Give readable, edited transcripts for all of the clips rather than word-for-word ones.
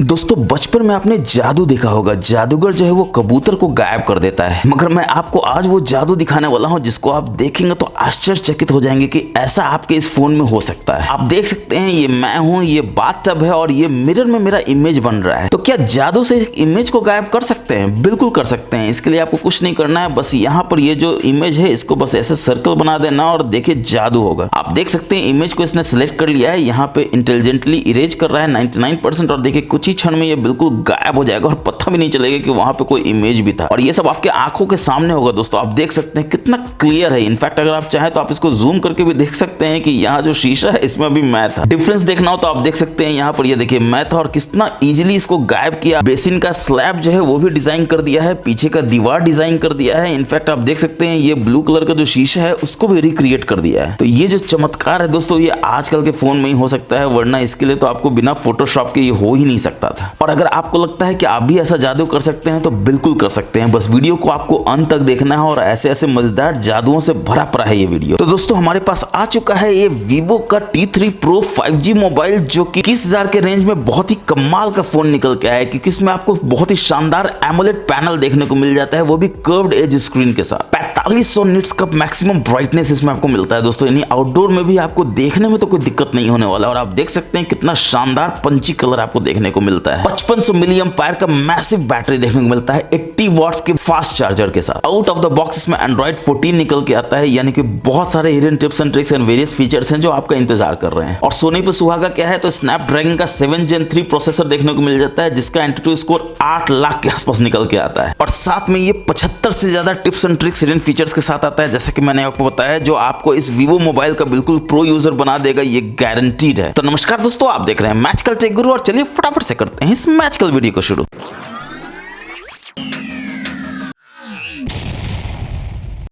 दोस्तों बचपन में आपने जादू देखा होगा। जादूगर जो है वो कबूतर को गायब कर देता है, मगर मैं आपको आज वो जादू दिखाने वाला हूं जिसको आप देखेंगे तो आश्चर्यचकित हो जाएंगे कि ऐसा आपके इस फोन में हो सकता है। आप देख सकते हैं ये मैं हूं, ये बाथटब है और ये मिरर में मेरा इमेज बन रहा है। तो क्या जादू से इमेज को गायब कर सकते हैं? बिल्कुल कर सकते हैं। इसके लिए आपको कुछ नहीं करना है, बस यहाँ पर ये जो इमेज है इसको बस ऐसे सर्कल बना देना और देखिए जादू होगा। आप देख सकते हैं इमेज को इसने सिलेक्ट कर लिया है, यहाँ पे इंटेलिजेंटली इरेज कर रहा है 99% और देखिए कुछ ही क्षण में ये बिल्कुल गायब हो जाएगा और पता भी नहीं चलेगा कि वहां पे कोई इमेज भी था। और ये सब आपके आंखों के सामने होगा। दोस्तों आप देख सकते हैं कितना क्लियर है। इनफैक्ट अगर आप चाहें तो आप इसको जूम करके भी देख सकते हैं कि यहाँ जो शीशा है इसमें अभी मैं था। डिफरेंस देखना हो तो आप देख सकते हैं यहाँ पर ये देखिए मैं था और कितना इजीली इसको गायब किया। बेसिन का स्लैब जो है वो भी डिजाइन कर दिया है, पीछे का दीवार डिजाइन कर दिया है। इनफैक्ट आप देख सकते हैं ये ब्लू कलर का जो शीशा है उसको भी रिक्रिएट कर दिया है। तो ये जो चमत्कार है दोस्तों ये आजकल के फोन में ही हो सकता है, वरना इसके लिए तो आपको बिना फोटोशॉप के ये हो ही नहीं सकता था। और अगर आपको लगता है कि आप भी ऐसा जादू कर सकते हैं तो बिल्कुल कर सकते हैं। बस वीडियो को आपको अंत तक देखना है और ऐसे ऐसे मजेदार जादुओं से भरा पड़ा है ये वीडियो। तो दोस्तों हमारे पास आ चुका है ये Vivo का T3 Pro 5G मोबाइल, जो कि 21,000 के रेंज में बहुत ही कमाल का फोन निकल के आया है, क्योंकि इसमें आपको बहुत ही शानदार एमोलेड पैनल देखने को मिल जाता है, वो भी कर्व्ड एज स्क्रीन के साथ। 4500 निट्स का मैक्सिमम ब्राइटनेस इसमें आपको मिलता है दोस्तों, यानी आउटडोर में भी आपको देखने में तो कोई दिक्कत नहीं होने वाला। और आप देख सकते हैं कितना शानदार पंची कलर आपको देखने को मिलता है। 5500 मिली एम्पायर का मैसिव बैटरी देखने को मिलता है 80 वॉट्स के फास्ट चार्जर के साथ। आउट ऑफ द बॉक्स इसमें एंड्रॉइड 14 निकल के आता है, यानी कि बहुत सारे hidden tips and tricks and various features हैं जो आपका इंतजार कर रहे हैं। और सोने पे सुहागा क्या है तो स्नैपड्रैगन का 7 Gen 3 प्रोसेसर देखने को मिल जाता है, जिसका एंटूटू स्कोर 8 लाख के आसपास निकल के आता है। और साथ में ये 75 से ज्यादा tips and tricks hidden features के साथ आता है, जैसे कि मैंने आपको बताया, जो आपको इस Vivo मोबाइल का बिल्कुल प्रो यूजर बना देगा, ये गारंटीड है। तो नमस्कार दोस्तों, आप देख रहे हैं मैजिकल टेक गुरु और चलिए फटाफट से करते हैं इस मैजिकल वीडियो को शुरू।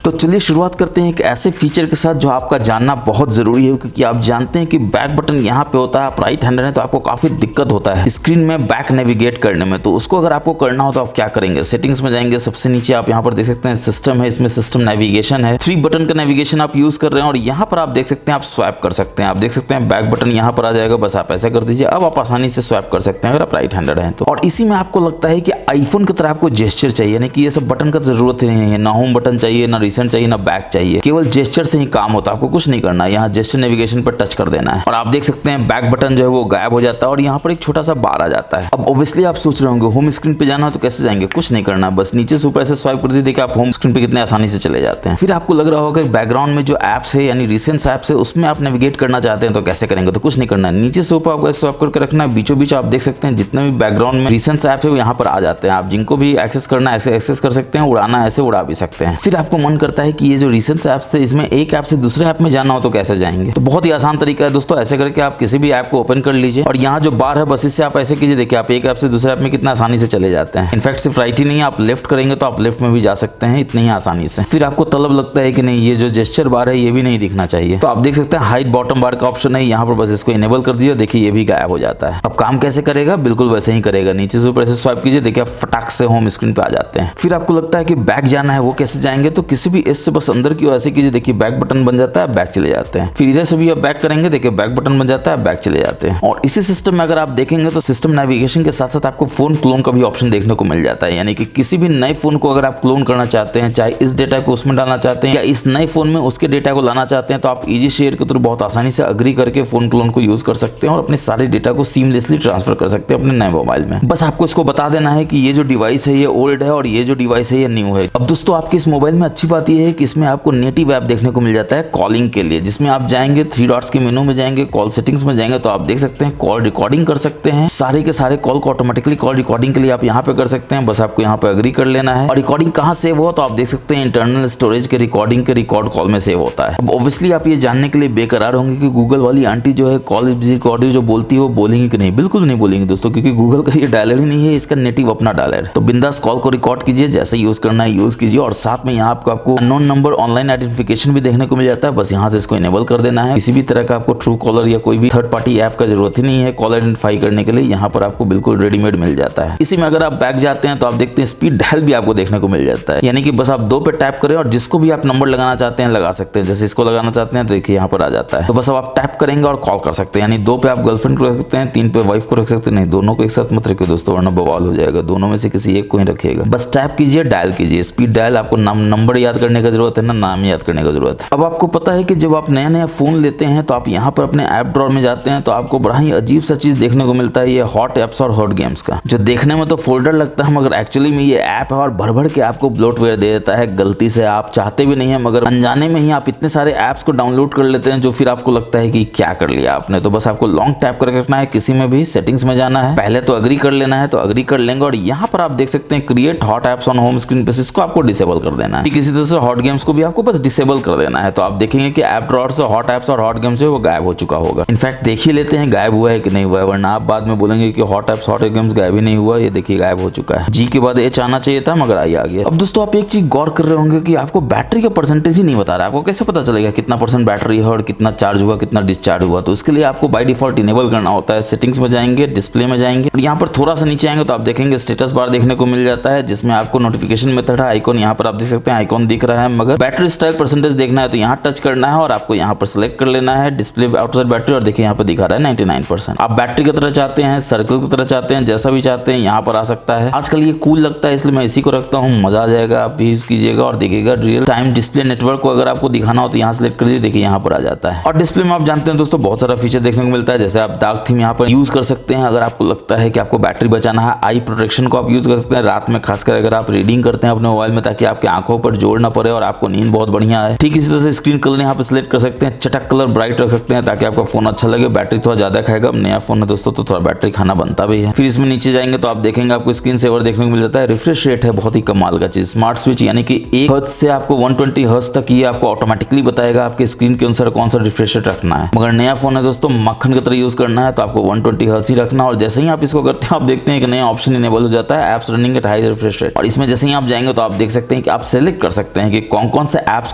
तो चलिए शुरुआत करते हैं एक ऐसे फीचर के साथ जो आपका जानना बहुत जरूरी है, क्योंकि आप जानते हैं कि बैक बटन यहाँ पे होता है, आप राइट हैंडर हैं तो आपको काफी दिक्कत होता है स्क्रीन में बैक नेविगेट करने में। तो उसको अगर आपको करना हो तो आप क्या करेंगे, सेटिंग्स में जाएंगे, सबसे नीचे आप यहाँ पर देख सकते हैं सिस्टम है, इसमें सिस्टम नेविगेशन है, 3 बटन का नेविगेशन आप यूज कर रहे हैं और यहाँ पर आप देख सकते हैं आप स्वैप कर सकते हैं। आप देख सकते हैं बैक बटन यहाँ पर आ जाएगा, बस आप ऐसा कर दीजिए। अब आप आसानी से स्वैप कर सकते हैं अगर आप राइट हैंडर हैं तो। और इसी में आपको लगता है कि आईफोन की तरह आपको जेस्चर चाहिए, यानी कि ये सब बटन का जरूरत नहीं है, ना होम बटन चाहिए, ना रिसेंट चाहिए, ना बैक चाहिए, केवल जेस्चर से ही काम होता है। आपको कुछ नहीं करना है, यहाँ जेस्चर नेविगेशन पर टच कर देना है और आप देख सकते हैं बैक बटन जो है वो गायब हो जाता है और यहाँ पर एक छोटा सा बार आ जाता है। अब ऑब्वियसली आप सोच रहे होंगे होम स्क्रीन पे जाना है तो कैसे जाएंगे, कुछ नहीं करना, बस नीचे से ऊपर ऐसे स्वाइप कर दीजिए, आप होम स्क्रीन पे कितने आसानी से चले जाते हैं। फिर आपको लग रहा होगा बैकग्राउंड में जो एप्स है यानी रिसेंट एप्स है उसमें आप नेविगेट करना चाहते हैं तो कैसे करेंगे, तो कुछ नहीं करना है, नीचे से ऊपर आपको स्वाइप करके रखना है, बीचों बीच आप देख सकते हैं जितने भी बैकग्राउंड में रिसेंट एप्स है वो यहाँ पर आ जाते हैं। आप जिनको भी एक्सेस करना है ऐसे एक्सेस कर सकते हैं, उड़ाना ऐसे उड़ा भी सकते हैं। फिर आपको मन करता है कि ये जो रिसेंट एप्स थे इसमें एक ऐप से दूसरे ऐप में जाना हो तो कैसे जाएंगे, तो बहुत ही आसान तरीका है दोस्तों। ऐसे करके आप किसी भी ऐप को ओपन कर लीजिए और यहाँ जो बार है बस इससे आप ऐसे कीजिए, देखिए आप एक ऐप से दूसरे ऐप में कितना आसानी से चले जाते हैं। इनफैक्ट सिर्फ राइट ही नहीं है, आप लेफ्ट करेंगे तो आप लेफ्ट में भी जा सकते हैं इतनी ही आसानी से। फिर आपको तलब लगता है कि नहीं ये जो जेस्चर बार है ये भी नहीं दिखना चाहिए, तो आप देख सकते हैं हाइड बॉटम बार का ऑप्शन है, यहाँ पर बस इसको इनेबल कर दिया, देखिए ये भी गायब हो जाता है। अब काम कैसे करेगा, बिल्कुल वैसे ही करेगा, नीचे से ऊपर ऐसे स्वाइप कीजिए, देखिए आप फटाक से होम स्क्रीन पे आ जाते हैं। फिर आपको लगता है कि बैक जाना है, वो कैसे जाएंगे, तो किसी भी एज से बस अंदर की ओर ऐसे कीजिए, देखिए बैक बटन बन जाता है, बैक चले जाते हैं। फिर इधर से भी आप बैक करेंगे, देखिए बैक बटन बन जाता है, बैक चले जाते हैं। और इसी सिस्टम में अगर आप देखेंगे तो सिस्टम नेविगेशन के साथ साथ आपको फोन क्लोन का भी ऑप्शन देखने को मिल जाता है, यानी कि किसी भी नए फोन को अगर आप क्लोन करना चाहते हैं, चाहे इस डेटा को उसमें डालना चाहते हैं या इस नए फोन में उसके डेटा को लाना चाहते हैं, तो आप इजी शेयर के थ्रू बहुत आसानी से अग्री करके फोन क्लोन को यूज कर सकते हैं और अपने सारे डेटा को सीमलेसली ट्रांसफर कर सकते हैं अपने नए मोबाइल में। बस आपको इसको बता देना है कि ये जो डिवाइस है ये ओल्ड है और ये जो डिवाइस है ये न्यू है। अब दोस्तों आपके इस मोबाइल में अच्छी बात यह है कि इसमें आपको नेटिव ऐप देखने को मिल जाता है कॉलिंग के लिए, जिसमें आप जाएंगे 3 डॉट्स के मेनू में जाएंगे, कॉल सेटिंग्स में जाएंगे तो आप देख सकते हैं कॉल रिकॉर्डिंग कर सकते हैं, सारे के सारे कॉल को ऑटोमेटिकली कॉल रिकॉर्डिंग के लिए आप यहाँ पे कर सकते हैं। बस आपको यहाँ पे अग्री कर लेना है और रिकॉर्डिंग कहाँ सेव हो तो आप देख सकते हैं इंटरनल स्टोरेज के रिकॉर्डिंग के रिकॉर्ड कॉल में सेव होता है। अब ऑब्वियसली आप ये जानने के लिए बेकरार होंगे कि गूगल वाली आंटी जो है कॉल रिकॉर्डिंग जो बोलती है वो बोलेंगी कि नहीं, बिल्कुल नहीं बोलेंगे दोस्तों, क्योंकि गूगल का ये डायलर ही नहीं है, इसका नेटिव अपना डायलर। तो बिंदास कॉल को रिकॉर्ड कीजिए, जैसे यूज करना है यूज कीजिए और साथ में यहाँ आपको आपको अननोन नंबर ऑनलाइन आइडेंटिफिकेशन भी देखने को मिल जाता है। बस यहाँ से इसको इनेबल कर देना है। किसी भी तरह का आपको ट्रू कॉलर या कोई भी थर्ड पार्टी ऐप का जरूरत ही नहीं है कॉल आइडेंटिफाई करने के लिए, यहाँ पर आपको बिल्कुल रेडीमेड मिल जाता है। इसी में अगर आप बैक जाते हैं तो आप देखते हैं स्पीड डायल भी आपको देखने को मिल जाता है, यानी कि बस आप 2 पे टैप करें और जिसको भी आप नंबर लगाना चाहते हैं लगा सकते हैं। जैसे इसको लगाना चाहते हैं तो देखिए यहाँ पर आ जाता है। तो बस अब आप टैप करेंगे और कॉल कर सकते हैं, यानी 2 पे आप गर्लफ्रेंड को रख सकते हैं, 3 पे वाइफ को रख सकते हैं। नहीं, दोनों को एक साथ मत रखिए दोस्तों, वरना बवाल हो जाएगा। दोनों में से किसी एक को ही रखिएगा। बस टैप कीजिए, डायल कीजिए। स्पीड डायल, आपको नंबर याद करने की जरूरत है ना नाम याद करने की जरूरत है। अब आपको पता है कि जब आप नया नया फोन लेते हैं तो आप यहाँ पर अपने ऐप ड्रॉअर में जाते हैं तो आपको बड़ा ही अजीब सा चीज देखने को मिलता है, ये हॉट एप्स और हॉट गेम्स का, जो देखने में तो फोल्डर लगता है मगर एक्चुअली में ये ऐप है और भर भर के आपको ब्लोटवेयर दे देता है। गलती से आप चाहते भी नहीं है मगर अनजाने में ही आप इतने सारे ऐप्स को डाउनलोड कर लेते हैं जो फिर आपको लगता है कि क्या कर लिया आपने। तो बस आपको लॉन्ग टैप करके रखना है, किसी में भी सेटिंग्स में जाना है, पहले तो अग्री कर लेना है, तो अग्री कर लेंगे और यहाँ पर आप देख सकते हैं create hot apps on home screen पे, इसको आपको डिसेबल कर देना है। किसी तरह से हॉट गेम्स को भी आपको बस डिसेबल कर देना है। तो आप देखेंगे कि ऐप ड्रॉअर से हॉट एप्स और हॉट गेम्स है वो गायब हो चुका होगा। इनफैक्ट देख ही लेते हैं गायब हुआ है कि नहीं हुआ है, वरना आप बाद में बोलेंगे कि हॉट एप्स हॉट गेम्स गायब ही नहीं हुआ। ये देखिए गायब हो चुका है। जी के बाद एच आना चाहिए था मगर आई आ गया। अब दोस्तों आप एक चीज गौर कर रहे होंगे कि आपको बैटरी का परसेंटेज ही नहीं बता रहा है। आपको कैसे पता चलेगा कितना % बैटरी है और कितना चार्ज हुआ, कितना डिस्चार्ज हुआ? तो इसके लिए आपको बाय डिफॉल्ट इनेबल करना होता है। सेटिंग्स में जाएंगे, डिस्प्ले में जाएंगे और यहाँ पर थोड़ा सा नीचे आएंगे तो आप देखेंगे स्टेटस बार देखने को मिल जाता है, जिसमें आपको नोटिफिकेशन मेथड है, आइकॉन यहाँ पर आप देख सकते हैं आइकॉन दिख रहा है। मगर बैटरी स्टाइल परसेंटेज देखना है तो यहाँ टच करना है और आपको यहाँ पर सिलेक्ट कर लेना है डिस्प्ले आउटसाइड बैटरी और देखिए यहाँ पर दिखा रहा है 99%। आप बैटरी की तरह चाहते हैं, सर्कल की तरह चाहते हैं, जैसा भी चाहते हैं यहाँ पर आ सकता है। आजकल ये कूल लगता है इसलिए मैं इसी को रखता हूँ, मजा आ जाएगा। आप भी यूज कीजिएगा और देखिएगा रियल टाइम डिस्प्ले नेटवर्क को अगर आपको दिखाना हो तो यहाँ सिलेक्ट कर दीजिए, देखिए यहाँ पर आ जाता है। और डिस्प्ले में आप जानते हैं दोस्तों बहुत सारा फीचर देखने को मिलता है, जैसे आप डार्क थीम यहाँ पर यूज कर सकते हैं। अगर आपको लगता है कि आपको बैटरी बचाना है, आई प्रोटेक्शन को आप यूज कर सकते हैं रात में, खासकर अगर आप रीडिंग करते हैं अपने मोबाइल में, ताकि आपके आंखों पर जोर ना पड़े और आपको नींद बहुत बढ़िया है। ठीक इसी तरह से स्क्रीन कलर यहाँ पे सिलेक्ट कर सकते हैं, चटक कलर ब्राइट रख सकते हैं ताकि आपका फोन अच्छा लगे। बैटरी थोड़ा ज्यादा खाएगा, नया फोन है दोस्तों तो थोड़ा बैटरी खाना बनता भी है। फिर इसमें नीचे जाएंगे तो आप देखेंगे आपको स्क्रीन सेवर देखने को मिल जाता है। रिफ्रेश रेट है बहुत ही कमाल का चीज, स्मार्ट स्विच यानी कि 1 हर्ट्ज से आपको 120 हर्ट्ज तक ये आपको ऑटोमेटिकली बताएगा आपके स्क्रीन के अनुसार कौन सा रिफ्रेश रेट रखना है। मगर नया फोन है दोस्तों, मक्खन की तरह यूज करना है तो आपको 120 हर्ट्ज ही रखना। और जैसे ही आप इसको करते हैं आप देखते हैं कि नया ऑप्शन इनेबल हो जाता है, apps running at high refresh rate. और इसमें जैसे ही आप जाएंगे तो आप देख सकते हैं कि आप सेलेक्ट कर सकते हैं कि कौन कौन से एप्स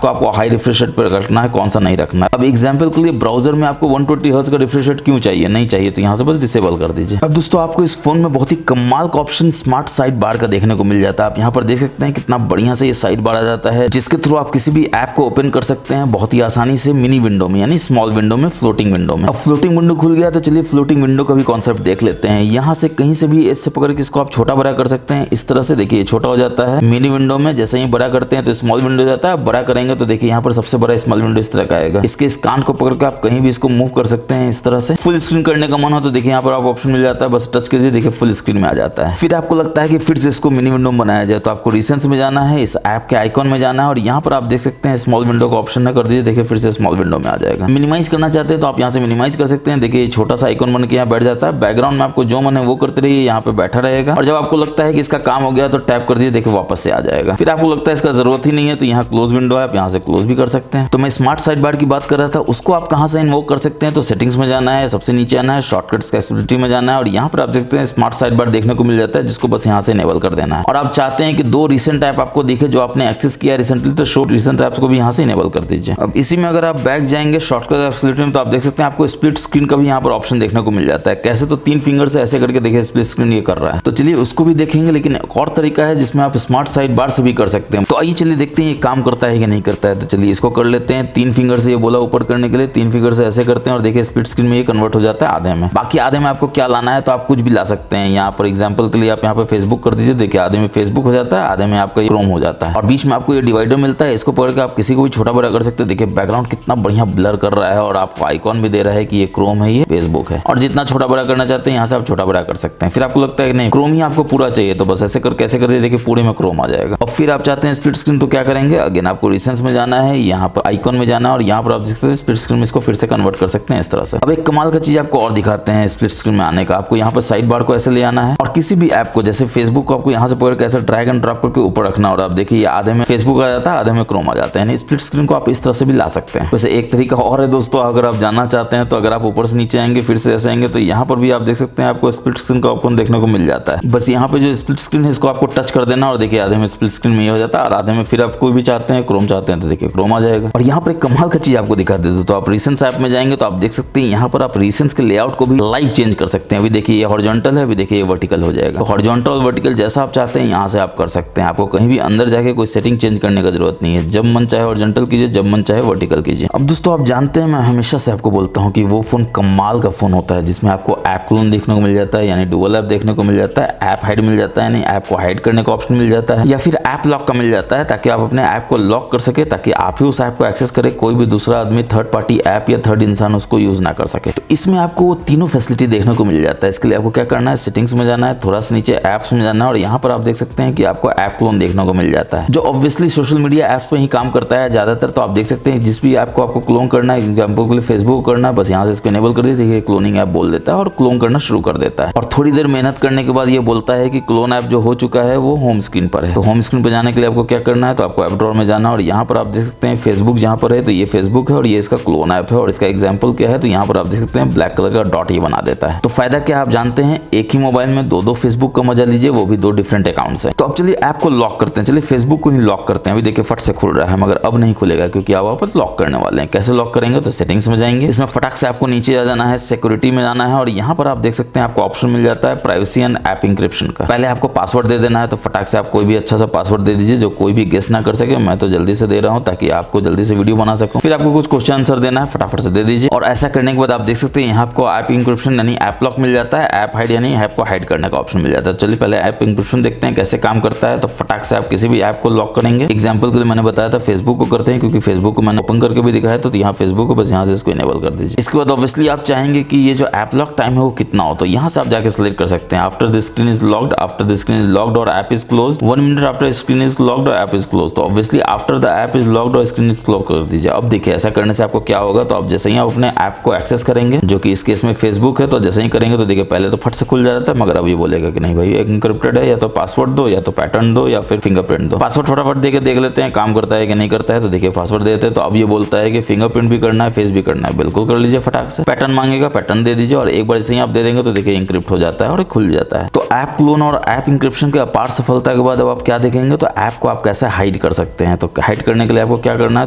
को आपको हाई रिफ्रेश रेट पर रखना है, कौन सा नहीं रखना है। अब एग्जांपल के लिए ब्राउजर में आपको 120 हर्ट्ज का रिफ्रेश रेट क्यों चाहिए, नहीं चाहिए तो यहाँ से बस डिसेबल कर दीजिए। अब दोस्तों आपको इस फोन में बहुत ही कमाल का ऑप्शन स्मार्ट साइड बार का देखने को मिल जाता है। आप यहाँ पर देख सकते हैं कितना बढ़िया से ये साइड बार आ जाता है, जिसके थ्रू आप किसी भी ऐप को ओपन कर सकते हैं बहुत ही आसानी से मिनी विंडो में, यानी स्मॉल विंडो में, फ्लोटिंग विंडो में। अब फ्लोटिंग विंडो खुल गया तो चलिए फ्लोटिंग विंडो का भी कॉन्सेप्ट देख लेते हैं। यहाँ से कहीं से भी इससे पकड़ के इसको आप छोटा बड़ा कर सकते हैं। इस तरह से देखिए छोटा हो जाता है मिनी विंडो में, जैसे ही बड़ा करते हैं तो स्मॉल विंडो हो जाता है। बड़ा करेंगे तो देखिए यहाँ पर सबसे बड़ा स्मॉल विंडो इस तरह का आएगा। इसके इस कान को पकड़ के आप कहीं भी इसको मूव कर सकते हैं इस तरह से। फुल स्क्रीन करने का मन हो तो देखिए यहाँ पर आप ऑप्शन मिल जाता है, बस टच कीजिए देखिए फुल स्क्रीन में आ जाता है। फिर आपको लगता है कि फिर से इसको मिनी विंडो में बनाया जाए तो आपको रिसेंट्स में जाना है, इस ऐप के आइकॉन में जाना है और यहाँ पर आप देख सकते हैं स्मॉल विंडो का ऑप्शन है, कर दीजिए देखिए फिर से स्मॉल विंडो में आ जाएगा। मिनिमाइज करना चाहते हैं तो आप यहाँ से मिनिमाइज कर सकते हैं, देखिए छोटा सा आइकॉन बन के यहाँ बैठ जाता है। बैकग्राउंड में आपको जो मन है वो करते रहिए, यहाँ पे बैठा रहेगा और जब आपको लगता है कि इसका काम हो गया तो टैप कर दिए देखिए वापस से आ जाएगा। फिर आपको लगता है इसका जरूरत ही नहीं है तो यहाँ क्लोज विंडो है, आप यहाँ से क्लोज भी कर सकते हैं। तो मैं स्मार्ट साइड बार की बात कर रहा था, उसको आप कहाँ से इन्वोक कर सकते हैं तो सेटिंग्स में जाना है, सबसे नीचे आना है, शॉर्टकट्स एक्सेसिबिलिटी में जाना है और यहाँ पर आप देखते हैं स्मार्ट साइड बार देखने को मिल जाता है, जिसको बस यहाँ से इनेबल कर देना है। और आप चाहते हैं कि 2 रिसेंट ऐप आपको दिखे जो आपने एक्सेस किया रिसेंटली, तो शो रिसेंट ऐप्स को भी यहाँ से इनेबल कर दीजिए। अब इसी में अगर आप बैक जाएंगे शॉर्टकट एक्सेसिबिलिटी में तो आप देख सकते हैं आपको स्प्लिट स्क्रीन का भी यहाँ पर ऑप्शन देखने को मिल जाता है। कैसे तो 3 फिंगर से ऐसे करके देखिए स्प्लिट स्क्रीन ये कर रहा है, तो चलिए उसको भी देखेंगे। लेकिन एक और तरीका है जिसमें आप स्मार्ट साइड बार से भी कर सकते हैं। तो आइए चलिए देखते हैं ये काम करता है कि नहीं करता है। तो चलिए इसको कर लेते हैं। 3 फिंगर से ये बोला ऊपर करने के लिए, 3 फिंगर से ऐसे करते हैं और देखिए स्प्लिट स्क्रीन में ये कन्वर्ट हो जाता है आधे में। बाकी आधे में आपको क्या लाना है तो आप कुछ भी ला सकते हैं। यहाँ पर एग्जांपल के लिए आप यहाँ पे फेसबुक कर दीजिए, देखिए आधे में फेसबुक हो जाता है, आधे में आपका क्रोम हो जाता है और बीच में आपको ये डिवाइडर मिलता है। इसको पकड़ के आप किसी को भी छोटा बड़ा कर सकते हैं। देखिए बैकग्राउंड कितना बढ़िया ब्लर कर रहा है और आपको आइकॉन भी दे रहा है कि ये क्रोम है, ये फेसबुक है। और जितना छोटा बड़ा करना चाहते हैं यहाँ से आप छोटा बड़ा कर सकते हैं। फिर आपको लगता है कि नहीं क्रोम ही आपको पूरा चाहिए तो बस ऐसे कर कैसे कर दिए देखिए पूरे में क्रोम आ जाएगा। और फिर आप चाहते हैं स्प्लिट स्क्रीन तो क्या करेंगे, अगेन आपको रिसेंट्स में जाना है, यहाँ पर आइकॉन में जाना है और यहाँ पर आप देख सकते हैं स्प्लिट स्क्रीन में इसको फिर से कन्वर्ट कर सकते हैं इस तरह से। अब एक कमाल का चीज आपको और दिखाते हैं स्प्लिट स्क्रीन में आने का। आपको यहाँ पर साइड बार को ऐसे ले आना है और किसी भी ऐप को जैसे फेसबुक को आपको यहाँ से पकड़ के ऐसे ड्रैग एंड ड्रॉप करके ऊपर रखना और आप देखिए आधे में फेसबुक आ जाता है, आधे में क्रोम आ जाता है। स्प्लिट स्क्रीन को आप इस तरह से भी ला सकते हैं। वैसे एक तरीका और है दोस्तों, अगर आप जानना चाहते हैं तो अगर आप ऊपर से नीचे आएंगे फिर से ऐसे आएंगे तो यहाँ पर भी आप देख सकते हैं आपको स्प्लिट स्क्रीन का ऑप्शन देखने को मिल जाता है। बस यहाँ पे जो स्प्लिट स्क्रीन है इसको आपको टच कर देना और देखिए आधे में स्प्लिट स्क्रीन में ये हो जाता है और आधे में फिर आप आप कोई भी चाहते हैं, क्रोम चाहते हैं तो देखिए क्रोम आ जाएगा। और यहाँ पर एक कमाल का चीज आपको दिखा देते हैं, तो आप रिसेंट्स ऐप में जाएंगे तो आप देख सकते हैं यहाँ पर आप रिसेंट्स के लेआउट को भी लाइव चेंज कर सकते हैं। अभी देखिए ये हॉरिजॉन्टल है, अभी देखिए ये वर्टिकल हो जाएगा। तो हॉरिजॉन्टल और वर्टिकल जैसा आप चाहते हैं यहाँ से आप कर सकते हैं। आपको कहीं भी अंदर जाके कोई सेटिंग चेंज करने का जरूरत नहीं है। जब मन चाहे हॉरिजॉन्टल कीजिए, जब मन चाहे वर्टिकल कीजिए। अब दोस्तों आप जानते हैं मैं हमेशा से आपको बोलता हूँ कि वो फोन कमाल का फोन होता है जिसमें आपको ऐप क्लोन देखने को मिल जाता है, यानी डुअल ऐप देखने को मिल जाता है, ऐप हाइड मिल जाता है, यानी ऐप को हाइड करने का ऑप्शन मिल जाता है, या फिर ऐप लॉक का मिल जाता है ताकि आप अपने ऐप को लॉक कर सके, ताकि आप ही उस ऐप को एक्सेस करें, कोई भी दूसरा आदमी थर्ड पार्टी ऐप या थर्ड इंसान उसको यूज ना कर सके। तो इसमें आपको वो तीनों फैसिलिटी देखने को मिल जाता है। इसके लिए आपको क्या करना है, सेटिंग्स में जाना है, थोड़ा सा नीचे ऐप्स में जाना है और यहाँ पर आप देख सकते हैं कि आपको ऐप क्लोन देखने को मिल जाता है, जो ऑब्वियसली सोशल मीडिया ऐप्स पे ही काम करता है ज्यादातर। तो आप देख सकते हैं जिस भी ऐप को आपको क्लोन करना है, एग्जाम्पल के लिए फेसबुक करना है, बस यहाँ से इसको इनेबल कर दीजिए, क्लोनिंग ऐप बोल देता है और क्लोन करना शुरू कर देता है। और थोड़ी देर मेहनत करने के बाद ये बोलता है कि क्लोन ऐप जो हो चुका है वो होम स्क्रीन पर है। तो होम स्क्रीन पर जाने के लिए आपको क्या करना है, तो आपको ऐप ड्रॉअर में जाना है और यहाँ पर आप देख सकते हैं फेसबुक जहाँ पर है, तो ये फेसबुक है और ये इसका क्लोन ऐप है और इसका एग्जाम्पल क्या है, तो यहाँ पर आप देख सकते हैं ब्लैक कलर का डॉट ये बना देता है। तो फायदा क्या आप जानते हैं, एक ही मोबाइल में दो फेसबुक का मजा लीजिए, वो भी दो डिफरेंट अकाउंट्स है। तो अब चलिए ऐप को लॉक करते हैं, चलिए फेसबुक को ही लॉक करते हैं। अभी देखिए फट से खुल रहा है मगर अब नहीं खुलेगा क्योंकि आप वापस लॉक करने वाले हैं। कैसे लॉक करेंगे, तो सेटिंग्स में जाएंगे, इसमें फटाक से आपको नीचे आ जाना है, सिक्योरिटी में जाना है और यहाँ पर आप देख सकते हैं आपको ऑप्शन मिल जाता है प्राइवेसी एंड ऐप इंक्रिप्शन का। पहले आपको पासवर्ड दे देना है, तो फटाक से आप कोई भी अच्छा सा पासवर्ड दे दीजिए जो कोई भी गेस ना कर सके। मैं तो जल्दी से दे रहा हूँ ताकि आपको जल्दी से वीडियो बना सकूं। फिर आपको कुछ क्वेश्चन आंसर देना है, फटाफट से दे दीजिए। और ऐसा करने के बाद आप देख सकते हैं यहाँ आपको ऐप इंक्रिप्शन यानी ऐप लॉक मिल जाता है, ऐप हाइड यानी ऐप को हाइड करने का ऑप्शन मिल जाता है। चलिए पहले ऐप इंक्रिप्शन देखते हैं कैसे काम करता है। तो फटाक से आप किसी भी ऐप को लॉक करेंगे, एग्जाम्पल के लिए मैंने बताया था फेसबुक को करते हैं क्योंकि फेसबुक को मैंने ओपन करके भी दिखाया, तो यहाँ फेसबुक को बस यहाँ से इसको इनेबल कर दीजिए। इसके बाद ऑब्वियसली आप चाहेंगे कि ये जो ऐप लॉक टाइम है वो कितना हो, तो यहाँ से आप जाके सिलेक्ट कर सकते हैं after the screen is locked, after the screen is locked और app is closed, 1 minute after screen is locked और ऐप इज क्लोज्ड। तो obviously after the app is locked और स्क्रीन इज क्लोज कर दीजिए। अब देखिए ऐसा करने से आपको क्या होगा, तो आप जैसे ही आप अपने ऐप को एक्सेस करेंगे, जो कि इस केस में फेसबुक है, तो जैसे ही करेंगे तो देखिए पहले तो फट से खुल जाता है मगर अब ये बोलेगा कि नहीं भाई एनक्रिप्टेड है, या तो पासवर्ड दो या तो पैटर्न दो या फिर फिंगरप्रिंट दो। पासवर्ड फटाफट देके देख लेते हैं काम करता है कि नहीं करता है। तो देखिए पासवर्ड देते हैं तो अब ये बोलता है कि फिंगरप्रिंट भी करना है, फेस भी करना है, बिल्कुल कर लीजिए फटाक से। पैटर्न मांगेगा, पैटर्न दे दीजिए और एक बार जैसे ही आप दे देंगे तो देखिए इंक्रिप्ट हो जाता है और खुल जाता है। तो ऐप क्लोन और ऐप इंक्रिप्शन के अपार सफलता के बाद अब आप क्या देखेंगे, तो ऐप को आप कैसे हाइड कर सकते हैं। तो हाइड करने के लिए आपको क्या करना है,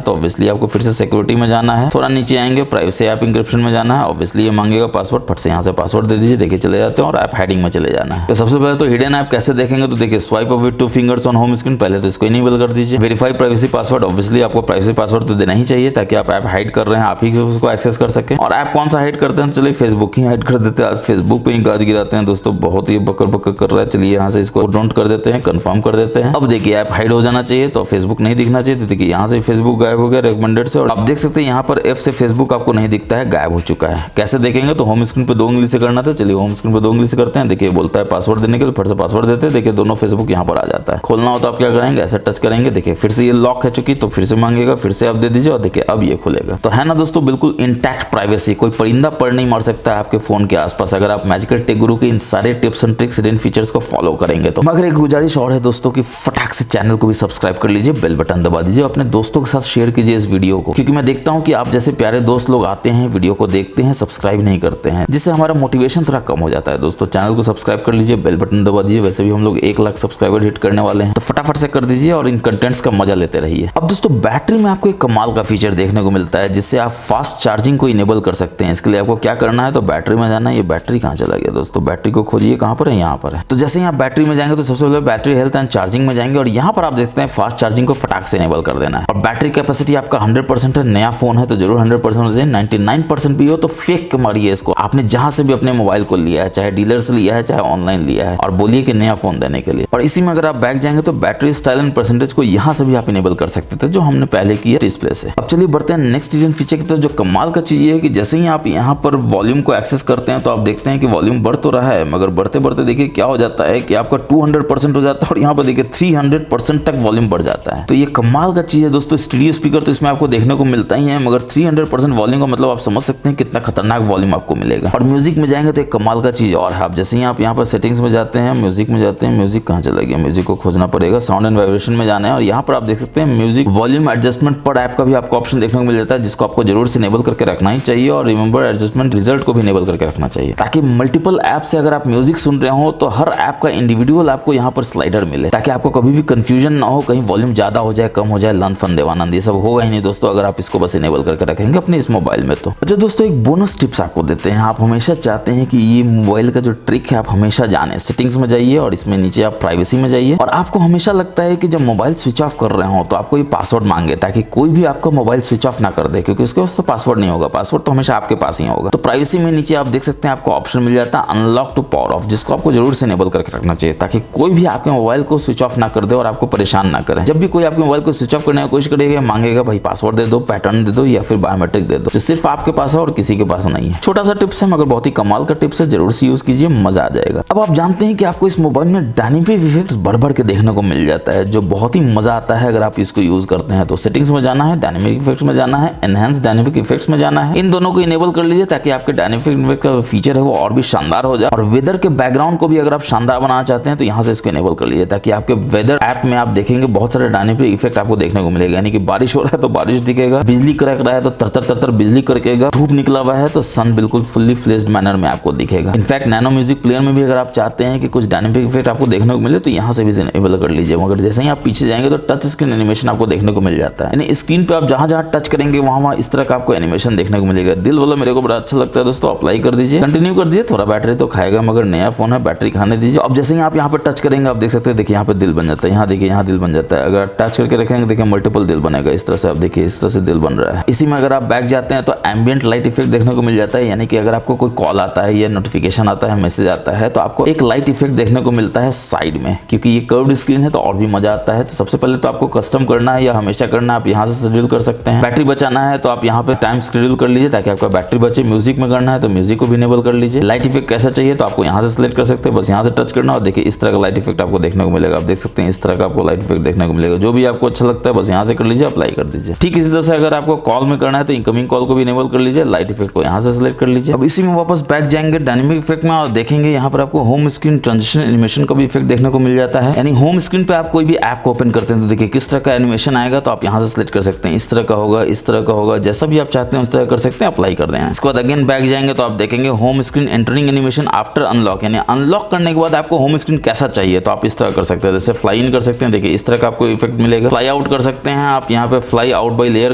तो ऑब्वियसली आपको फिर से सिक्योरिटी में जाना है, थोड़ा नीचे आएंगे, प्राइवेसी ऐप इंक्रिप्शन में जाना है। ऑब्वियसली ये मांगेगा पासवर्ड, फट से यहाँ से पासवर्ड दे दीजिए, देखिए चले जाते हैं और ऐप हाइडिंग में चले जाना है। तो सबसे पहले तो हिडन ऐप कैसे देखेंगे, तो देखिए swipe up with 2 fingers on home screen, पहले तो इसको इनेबल कर दीजिए। वेरीफाई प्राइवेसी पासवर्ड, ऑब्वियसली आपको प्राइवेसी पासवर्ड तो देना ही चाहिए ताकि आप ऐप हाइड कर रहे हैं आप ही उसको एक्सेस कर सके। और ऐप कौन सा हाइड करते हैं, चलिए फेसबुक ही हाइड कर देते हैं। आज फेसबुक पे ही गाज गिराते हैं दोस्तों, बहुत ही बकर बकर कर रहा है। चलिए यहाँ से इसको डोंट कर देते हैं, कंफर्म कर देते हैं। अब देखिए ऐप हाइड हो जाना चाहिए, तो फेसबुक नहीं दिखना चाहिए। तो देखिए यहाँ से फेसबुक गायब हो गया रिकमेंडेड से, और आप देख सकते हैं यहाँ पर एफ से फेसबुक आपको नहीं दिखता है, गायब हो चुका है। कैसे देखेंगे, तो होम स्क्रीन पे 2 उंगली से करना था। चलिए होम स्क्रीन पे 2 उंगली से करते हैं। देखिए बोलता है पासवर्ड देने के लिए, फिर से पासवर्ड देते हैं, देखिए दोनों फेसबुक यहाँ पर आ जाता है। खोलना हो तो आप क्या करेंगे, ऐसे टच करेंगे, देखिए फिर से ये लॉक है चुकी, तो फिर से मांगेगा, फिर से आप दे दीजिए और देखिए अब ये खुलेगा। तो है ना दोस्तों बिल्कुल इंटैक्ट प्राइवेसी, कोई परिंदा पर नहीं मार सकता है आपके फोन के आसपास अगर आप मैजिकल टेक गुरु के इन सारे tips and tricks hidden features को फॉलो करेंगे। तो मगर एक गुजारिश और है दोस्तों कि फटाक से चैनल को भी सब्सक्राइब कर लीजिए, बेल बटन दबा दीजिए, अपने दोस्तों के साथ शेयर कीजिए इस वीडियो को, क्योंकि मैं देखता हूं कि आप जैसे प्यारे दोस्त लोग आते हैं, वीडियो को देखते हैं, सब्सक्राइब नहीं करते हैं, जिससे हमारा मोटिवेशन थोड़ा कम हो जाता है। दोस्तों चैनल को सब्सक्राइब कर लीजिए, बेल बटन दबा दीजिए, वैसे भी हम लोग 1 लाख सब्सक्राइबर हिट करने वाले हैं, तो फटाफट से कर दीजिए और इन कंटेंट्स का मजा लेते रहिए। अब दोस्तों बैटरी में आपको एक कमाल का फीचर देखने को मिलता है जिससे आप फास्ट चार्जिंग को इनेबल कर सकते हैं। इसके लिए आपको क्या करना है, तो बैटरी में जाना है। ये बैटरी कहाँ चला गया दोस्तों, बैटरी को खोजिए, कहाँ पर है, यहाँ पर है। तो जैसे ही आप बैटरी में जाएंगे तो सबसे पहले बैटरी हेल्थ एंड चार्जिंग में जाएंगे और यहाँ पर आप देखते हैं फास्ट चार्जिंग को फटाक से इनेबल कर देना है। और बैटरी कैपेसिटी आपका 100% है, नया फोन है तो जरूर 100% हो जाए, 99% भी हो तो फेक मारिए इसको, आपने जहां से भी अपने मोबाइल को लिया है, चाहे डीलर से लिया है चाहे ऑनलाइन लिया है, और बोलिए कि नया फोन देने के लिए। और इसी में अगर आप बैक जाएंगे तो बैटरी स्टाइल एंड परसेंटेज को यहाँ से भी आप इनेबल कर सकते थे, जो हमने पहले किया डिस्प्ले से। अब चलिए बढ़ते हैं नेक्स्ट हिडन फीचर की तरफ। जो कमाल का चीज है कि जैसे ही आप यहाँ पर वॉल्यूम को एक्सेस करते हैं तो आप देखते हैं कि वॉल्यूम बढ़ तो रहा है, मगर बढ़ते बढ़ते देखिए क्या हो जाता है कि आपका 200% हो जाता है और यहाँ पर देखिए 300% तक वॉल्यूम बढ़ जाता है। तो ये कमाल का चीज है दोस्तों। स्टूडियो स्पीकर तो इसमें आपको देखने को मिलता ही है, मगर 300% वॉल्यूम का मतलब आप समझ सकते हैं कितना खतरनाक वॉल्यूम आपको मिलेगा। और म्यूजिक में जाएंगे तो एक कमाल का चीज और है, आप जैसे ही आप यहाँ पर सेटिंग्स में जाते हैं, म्यूजिक में जाते हैं, म्यूजिक कहाँ चला गया, म्यूजिक को खोजना पड़ेगा, साउंड एंड वाइब्रेशन में जाना है और यहाँ पर आप देख सकते हैं म्यूजिक वॉल्यूम एडजस्टमेंट पर ऐप का भी आपको ऑप्शन देखने को मिल जाता है, जिसको आपको जरूर से इनेबल करके रखना ही चाहिए। और रिमेंबर एडजस्टमेंट रिजल्ट को भी इनेबल करके रखना चाहिए, ताकि मल्टीपल ऐप से अगर आप म्यूजिक सुन रहे हो तो हर ऐप का इंडिविजुअल आपको यहाँ पर स्लाइडर मिले, ताकि आपको कभी भी कंफ्यूजन ना हो, कहीं वॉल्यूम ज्यादा हो जाए, कम हो जाए, लन फन देवानंद, ये सब होगा ही नहीं दोस्तों अगर आप इसको बस इनेबल करके रखेंगे अपने इस मोबाइल में। तो अच्छा दोस्तों, एक बोनस टिप्स आपको देते हैं। आप हमेशा चाहते हैं कि ये मोबाइल का जो ट्रिक है आप हमेशा जाने, सेटिंग्स में जाइए और इसमें नीचे आप प्राइवेसी में जाइए। और आपको हमेशा लगता है कि जब मोबाइल स्विच ऑफ कर रहे हो तो आपको ये पासवर्ड मांगे, ताकि कोई भी आपका मोबाइल स्विच ऑफ ना कर दे, क्योंकि उसके पास तो पासवर्ड नहीं होगा, पासवर्ड तो हमेशा आपके पास ही होगा। तो प्राइवेसी में नीचे आप देख सकते हैं आपको ऑप्शन मिल जाता है अनलॉक टू पावर ऑफ, जिसको आपको जरूर से इनेबल करके रखना चाहिए, ताकि कोई भी आपके मोबाइल को स्विच ऑफ ना कर दे और आपको परेशान ना करे। जब भी कोई आपके मोबाइल को स्विच ऑफ करने की कोशिश करेगा, मांगेगा भाई पासवर्ड दे दो, पैटर्न दे दो या फिर बायोमेट्रिक दे दो, जो सिर्फ आपके पास है और किसी के पास नहीं है। छोटा सा टिप्स है मगर बहुत ही कमाल का टिप्स है, जरूर से यूज कीजिए, मजा आ जाएगा। अब आप जानते हैं कि आपको इस मोबाइल में डायनेमिक इफेक्ट्स बढ़ के देखने को मिल जाता है, जो बहुत ही मजा आता है अगर आप इसको यूज करते हैं। तो सेटिंग्स में जाना है, डायनेमिक इफेक्ट्स में जाना है, एनहांस डायनेमिक इफेक्ट्स में जाना है, इन दोनों को इनेबल कर लीजिए ताकि आपके डायनेमिक इफेक्ट का फीचर है वो और भी शानदार हो जाए। और वेदर के बैकग्राउंड को भी अगर आप शानदार बनाना चाहते हैं तो यहाँ से इसको इनेबल कर लीजिए, ताकि आपके वेदर ऐप में आप देखेंगे बहुत सारे डायनेमिक इफेक्ट आपको देखने को मिलेगा। यानी कि बारिश हो रहा है तो बारिश दिखेगा, बिजली कड़क रहा है तो तर बिजली कड़केगा, धूप निकला हुआ है तो सन बिल्कुल फुल्ली फ्लेज्ड मैनर में आपको दिखेगा। इनफैक्ट नैनो म्यूजिक प्लेयर में भी अगर आप चाहते हैं कि कुछ डायनेमिक इफेक्ट आपको देखने को मिले तो यहाँ से भी इनेबल कर लीजिए। मगर जैसे ही आप पीछे जाएंगे तो टच स्क्रीन एनिमेशन आपको देखने को मिल जाता है, यानी स्क्रीन पे आप जहां टच करेंगे वहां इस तरह का आपको एनिमेशन देखने को मिलेगा। दिल वाला मेरे को बड़ा अच्छा लगता है दोस्तों, अप्लाई कर दीजिए, कंटिन्यू कर दीजिए। थोड़ा बैटरी तो खाएगा मगर नया फोन है, बैटरी खाने दीजिए। अब जैसे ही आप यहाँ पर टच करेंगे आप देख सकते हैं, देखिए यहाँ पे दिल बन जाता है, यहाँ देखिए यहाँ दिल बन जाता है। अगर टच करके रखेंगे देखिए मल्टीपल दिल बनेगा, इस तरह से आप देखिए इस तरह से दिल बन रहा है। इसी में अगर आप बैक जाते हैं तो एम्बिएंट लाइट इफेक्ट देखने को मिल जाता है, यानी कि अगर आपको कोई कॉल आता है या नोटिफिकेशन आता है, मैसेज आता है तो आपको एक लाइट इफेक्ट देखने को मिलता है साइड में, क्योंकि ये कर्व्ड स्क्रीन है तो और भी मजा आता है। तो सबसे पहले तो आपको कस्टम करना है या हमेशा करना है, आप यहाँ से शेड्यूल कर सकते हैं। बैटरी बचाना है तो आप यहाँ पे टाइम शेड्यूल कर लीजिए ताकि आपका बैटरी बचे। म्यूजिक में करना है तो म्यूजिक को भी इनेबल कर लीजिए। लाइट इफेक्ट कैसा चाहिए तो आपको यहाँ से सिलेक्ट कर सकते हैं, बस यहाँ से टच करना और देखिए इस तरह का लाइट इफेक्ट आपको देखने को मिलेगा। आप देख सकते हैं इस तरह का आपको लाइट इफेक्ट देखने को मिलेगा, जो भी आपको अच्छा लगता है बस यहाँ से कर लीजिए, अप्लाई कर दीजिए। ठीक इसी तरह से अगर आपको कॉल में करना है तो इनकमिंग कॉल को भी इनेबल कर लीजिए, लाइट इफेक्ट को यहाँ से सिलेक्ट कर लीजिए। अब इसी में वापस बैक जाएंगे डायनेमिक इफेक्ट में और देखेंगे यहाँ पर आपको होम स्क्रीन ट्रांजिशन एनिमेशन का भी इफेक्ट देखने को मिल जाता है। यानी होम स्क्रीन पे आप कोई भी ऐप को ओपन करते हैं तो देखिए किस तरह का एनिमेशन आएगा, तो आप यहाँ से सिलेक्ट कर सकते हैं, इस तरह का होगा, इस तरह का होगा, जैसा भी आप चाहते हैं उस तरह कर सकते हैं, अप्लाई कर देना। इसके बाद अगेन बैक जाएंगे तो आप देखेंगे home screen entering animation after unlock, यानी अनलॉक करने के बाद आपको होम स्क्रीन कैसा चाहिए तो आप इस तरह कर सकते हैं। जैसे फ्लाई इन कर सकते हैं, देखिए इस तरह का आपको इफेक्ट मिलेगा। फ्लाई आउट कर सकते हैं आप, यहाँ पे फ्लाई आउट बाई लेयर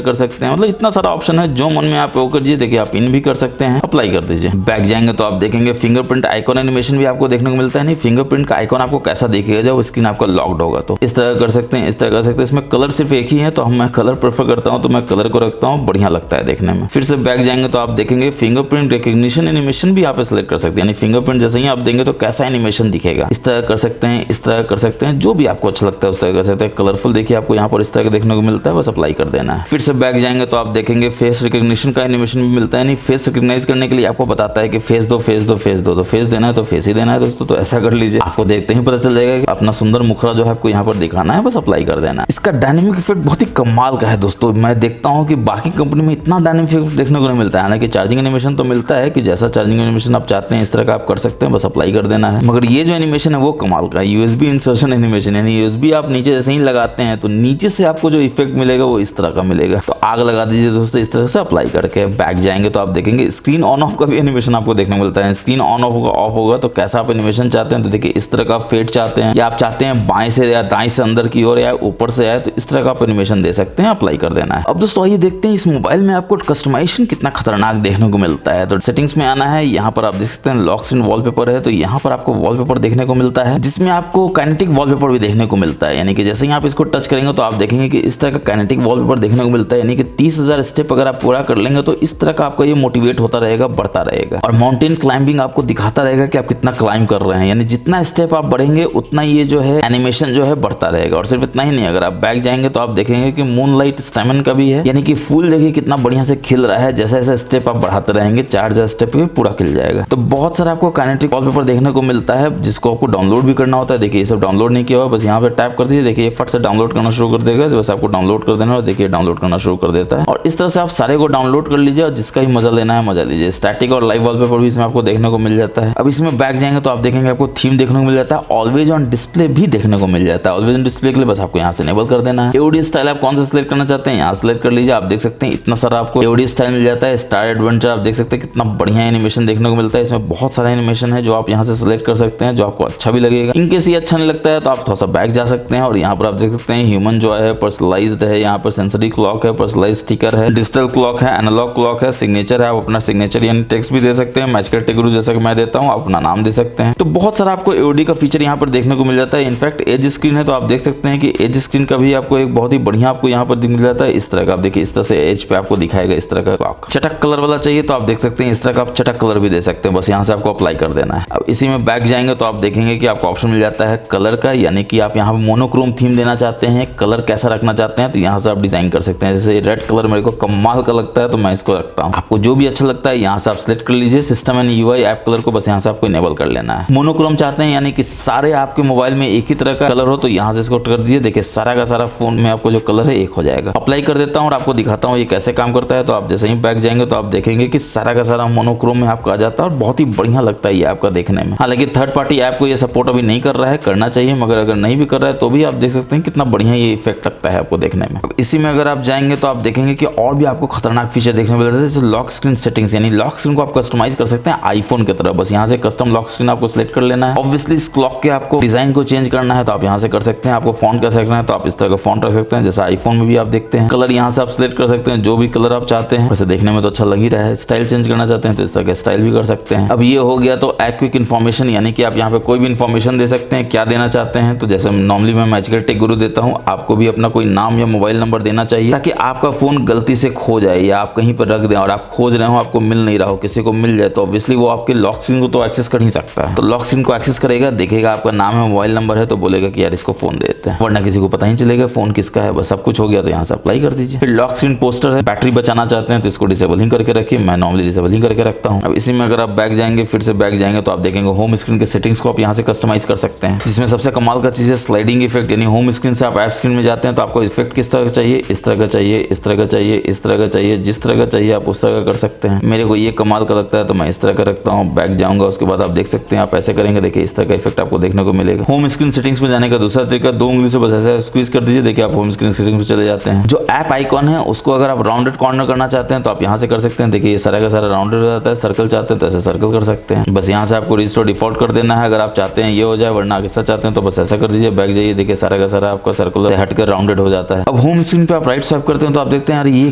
कर सकते हैं, मतलब इतना सारा ऑप्शन है, जो मन में आप वो करिए। देखिए आप इन भी कर सकते हैं, अप्लाई कर दीजिए। बैक जाएंगे तो आप देखेंगे फिंगरप्रिंट आइकॉन एनिमेशन भी आपको देखने को मिलता है। नहीं फिंगरप्रिंट का आइकॉन आपको कैसा दिखेगा जब स्क्रीन आपका लॉक्ड होगा, तो इस तरह कर सकते हैं, इस तरह कर सकते हैं। इसमें कलर सिर्फ एक ही है तो मैं कलर प्रेफर करता हूं तो मैं कलर को रखता हूं, बढ़िया लगता है देखने में। फिर से बैक जाएंगे तो आप देखेंगे फिंगरप्रिंट रिकॉग्निशन एनिमेशन भी आप सिलेक्ट कर सकते हैं, यानी फिंगरप्रिंट जैसे ही आप देंगे तो कैसा एनिमेशन दिखेगा, इस तरह कर सकते हैं, इस तरह कर सकते हैं, जो भी आपको अच्छा लगता है उस तरह कर सकते हैं। कलरफुल देखिए आपको यहाँ पर इस तरह का देखने को मिलता है, बस अप्लाई कर देना है। फिर से बैक जाएंगे तो आप देखेंगे फेस रिकॉग्निशन का एनिमेशन भी मिलता है, नहीं फेस रिकॉग्नाइज करने के लिए आपको बताता है कि फेस दो फेस दो फेस दो, तो फेस देना है तो फेस ही देना है दोस्तों, तो ऐसा कर लीजिए। आपको देखते ही पता चल जाएगा कि अपना सुंदर मुखरा जो है आपको यहाँ पर दिखाना है, बस अप्लाई कर देना है। इसका डायनेमिक इफेक्ट बहुत ही कमाल का है दोस्तों, मैं देखता हूँ कि बाकी कंपनी में इतना डायनेमिक इफेक्ट देखने को नहीं मिलता है। हालांकि चार्जिंग एनिमेशन तो मिलता है कि जैसा चार्जिंग एनिमेशन आप चाहते हैं इस तरह का आप कर सकते हैं, बस अप्लाई कर देना है। मगर ये जो एनिमेशन है वो कमाल का है, यूएसबी इंसर्शन एनिमेशन, यानी यूएसबी आप नीचे जैसे ही लगाते हैं तो नीचे से आपको जो इफेक्ट मिलेगा वो इस तरह का मिलेगा। तो आग लगा दीजिए दोस्तों इस तरह से अप्लाई करके। बैक जाएंगे तो आप देखेंगे स्क्रीन ऑन ऑफ का भी एनिमेशन आपको देखने को मिलता है। स्क्रीन ऑन ऑफ होगा ऑफ होगा तो कैसा आप एनिमेशन चाहते हैं, तो देखिए इस तरह का फेड चाहते हैं या आप चाहते हैं बाएं से या दाएं से अंदर की ओर या ऊपर से आए, तो इस तरह का आप एनिमेशन दे सकते हैं, अप्लाई कर देना है। अब दोस्तों आइए देखते हैं इस मोबाइल में आपको कस्टमाइजेशन कितना खतरनाक देखने को मिलता है। तो सेटिंग्स में आना है, यहाँ पर आप देख सकते हैं लॉक स्क्रीन वॉलपेपर है, तो यहाँ पर आपको वॉलपेपर देखने को मिलता है जिसमें आपको काइनेटिक वॉलपेपर भी देखने को मिलता है। यानी कि जैसे ही आप इसको टच करेंगे तो आप देखेंगे कि इस तरह का काइनेटिक वॉलपेपर देखने को मिलता है, यानी कि 30,000 स्टेप अगर आप पूरा कर लेंगे तो इस तरह का आपका ये मोटिवेट होता रहेगा, बढ़ता रहेगा। और माउंटेन क्लाइंबिंग आपको दिखाता रहेगा कि आप कितना क्लाइंब कर रहे हैं, यानी जितना स्टेप आप बढ़ेंगे उतना ये जो है एनिमेशन जो है बढ़ता रहेगा। और सिर्फ इतना ही नहीं, अगर आप बैक जाएंगे तो आप देखेंगे कि मूनलाइट स्टैमिना का भी है, यानी कि फूल देखिए कितना बढ़िया से खिल रहा है। जैसे जैसे स्टेप आप बढ़ाते रहेंगे 4000 स्टेप पे पूरा खिल जाएगा। तो बहुत सारा आपको काइनेटिक वॉलपेपर देखने को मिलता है जिसको आपको डाउनलोड भी करना होता है। देखिए ये सब डाउनलोड नहीं किया हुआ, बस यहाँ पे टैप कर दीजिए, देखिए फट से डाउनलोड करना शुरू कर देगा। बस आपको डाउनलोड कर देना और देखिए डाउनलोड करना शुरू कर देता है। और इस तरह से आप सारे को डाउनलोड कर लीजिए और जिसका ही मजा लेना है मजा लीजिए। स्टैटिक और लाइव वॉलपेपर भी इसमें आपको देखने को मिल जाता है। अब इसमें बैक जाएंगे तो आप देखेंगे आपको थीम देखने को मिल जाता है, ऑलवेज ऑन डिस्प्ले भी देखने को मिल जाता है। ऑलवेज ऑन डिस्प्ले के लिए बस आपको यहाँ से इनेबल कर देना है। एओडी स्टाइल आप कौन सा सिलेक्ट करना चाहते हैं यहाँ सेलेक्ट कर लीजिए। आप देख सकते हैं इतना सारा आपको एओडी स्टाइल मिल जाता है। स्टार एडवेंचर आप देख सकते हैं कितना बढ़िया एनिमेशन देखने को मिलता है। इसमें बहुत सारा एनिमेशन है जो आप यहाँ से सिलेक्ट कर सकते हैं, जो आपको अच्छा भी लगेगा। इनकेस ये अच्छा नहीं लगता है तो आप थोड़ा सा बैक जा सकते हैं और यहाँ पर आप देख सकते हैं ह्यूमन जो है पर्सनलाइज्ड है, यहाँ पर सेंसरी क्लॉक है, पर्सनलाइज स्टिकर है, डिजिटल क्लॉक है, एनालॉग क्लॉक है, सिग्नेचर है। आप अपना सिग्नेचर यानी टेक्स्ट भी दे सकते हैं, मैच कैटेगरी जैसा कि मैं देता हूँ, आप अपना नाम दे सकते हैं। तो बहुत सारा आपको एओडी का फीचर यहाँ पर देखने को मिल जाता है। इनफैक्ट एज स्क्रीन है तो आप देख सकते हैं कि एज स्क्रीन का भी आपको एक बहुत ही बढ़िया आपको यहाँ पर मिल जाता है। इस तरह का आप देखिए, इस तरह से एज पे आपको दिखाएगा इस तरह का क्लॉक। चटक कलर वाला चाहिए तो आप देख सकते हैं इस तरह का आप चटक कलर भी दे सकते हैं, बस यहाँ से आपको अप्लाई कर देना है। अब इसी में बैक जाएंगे तो आप देखेंगे कि आपको ऑप्शन मिल जाता है कलर का, यानी कि आप यहाँ पर मोनोक्रोम थीम देना चाहते हैं, कलर कैसा रखना चाहते हैं तो यहाँ से आप डिजाइन कर सकते हैं। जैसे रेड कलर मेरे को कमाल का लगता है तो मैं इसको रखता हूँ। आपको जो भी अच्छा लगता है यहाँ से आप सिलेक्ट कर लीजिए। System and UI app colour को बस यहाँ से आपको इनेबल कर लेना है। मोनोक्रोम चाहते हैं यानी कि सारे आपके मोबाइल में एक ही तरह का कलर हो तो यहाँ से इसको कर दीजिए। देखिए सारा का सारा फोन में आपको जो कलर है एक हो जाएगा। अप्लाई कर देता हूँ और आपको दिखाता हूँ ये कैसे काम करता है। तो आप जैसे ही बैक जाएंगे तो आप देखेंगे कि सारा का सारा मोनोक्रोम में आपको आ जाता है और बहुत ही बढ़िया लगता है ये आपका देखने में। हालांकि थर्ड पार्टी ऐप को ये सपोर्ट अभी नहीं कर रहा है, करना चाहिए, मगर अगर नहीं भी कर रहा है तो भी आप देख सकते हैं कितना बढ़िया ये इफेक्ट लगता है आपको देखने में। इसी में अगर आप जाएंगे तो आप देखेंगे कि और भी आपको खतरनाक फीचर देखने को मिलता है, जैसे लॉक स्क्रीन सेटिंग्स, यानी लॉक स्क्रीन को आप कस्टमाइज कर सकते हैं आईफोन की तरह। बस यहाँ से कस्टम लॉक स्क्रीन आपको सिलेक्ट कर लेना है। ऑब्वियसली इस क्लॉक के आपको डिजाइन को चेंज करना है तो आप यहाँ से कर सकते हैं। आपको फॉन्ट कैसे रखना है तो आप इस तरह का फॉन्ट रख सकते हैं जैसा आईफोन में भी आप देखते हैं। कलर यहाँ से आप सिलेक्ट कर सकते हैं, जो भी कलर आप चाहते हैं। वैसे देखने में तो अच्छा लग ही रहा है। स्टाइल चेंज करना चाहते हैं तो इस तरह का स्टाइल भी कर सकते हैं। अब ये हो गया तो क्विक इन्फॉर्मेशन, यानी कि आप यहाँ पे कोई भी इन्फॉर्मेशन दे सकते हैं, क्या देना चाहते हैं। तो जैसे नॉर्मली मैं मैजिकल टेक गुरु देता हूँ, आपको भी अपना कोई नाम या मोबाइल नंबर देना चाहिए ताकि आपका फोन गलती से खो जाए या आप कहीं पर रख दें और आप खोज रहे हो, आपको मिल नहीं रहा हो, किसी को मिल जाए तो ऑब्वियसली वो आपके लॉक स्क्रीन को तो एक्सेस कर ही सकता है। तो लॉक स्क्रीन को एक्सेस करेगा, देखेगा आपका नाम है, मोबाइल नंबर है तो बोलेगा कि यार इसको फोन दे देते हैं, वरना किसी को पता ही चलेगा फोन किसका है। बस सब कुछ हो गया तो यहाँ से अप्लाई कर दीजिए। फिर लॉक स्क्रीन पोस्टर है, बैटरी बचाना चाहते हैं तो इसको डिसेबल ही करके रखिए। मैं नॉर्मली डिसेबल ही करके रखता हूँ। अब इसी में अगर आप बैक जाएंगे, फिर से बैक जाएंगे तो आप देखेंगे होम स्क्रीन के सेटिंग्स को आप यहाँ से कस्टमाइज कर सकते हैं, जिसमें सबसे कमाल का चीज है स्लाइडिंग इफेक्ट। यानी होम स्क्रीन से आप ऐप स्क्रीन में जाते हैं तो आपको इफेक्ट किस तरह का चाहिए, इस तरह का चाहिए, इस तरह का चाहिए, इस तरह का चाहिए, जिस तरह का चाहिए आप उस तरह का कर सकते हैं। मेरे को ये कमाल का लगता है तो मैं इस तरह का रखता हूँ। बैक जाऊंगा, उसके बाद आप देख सकते हैं आप ऐसे करेंगे, देखिए इस तरह का इफेक्ट आपको देखने को मिलेगा। होम स्क्रीन सेटिंग्स में जाने का दूसरा तरीका, 2 उंगली से बस ऐसे स्क्वीज कर दीजिए, देखिए आप होम स्क्रीन सेटिंग्स में चले जाते हैं। जो ऐप आइकॉन है उसको अगर आप राउंडेड कॉर्नर करना चाहते हैं तो आप यहाँ से कर सकते हैं। देखिए ये सारा का सारा राउंडेड हो जाता है। सर्कल चाहते हैं तो ऐसे सर्कल कर सकते हैं। बस यहाँ से आपको रिस्टोर डिफॉल्ट कर देना है। अगर आप चाहते हैं ये हो जाए, वरना ऐसा चाहते हैं तो बस ऐसा कर दीजिए। बैक जाइए, देखिए सारा का सारा आपका सर्कुलर हटकर राउंडेड हो जाता है। अब होम स्क्रीन पे आप राइट स्वाइप करते हैं तो आप देखते हैं यार ये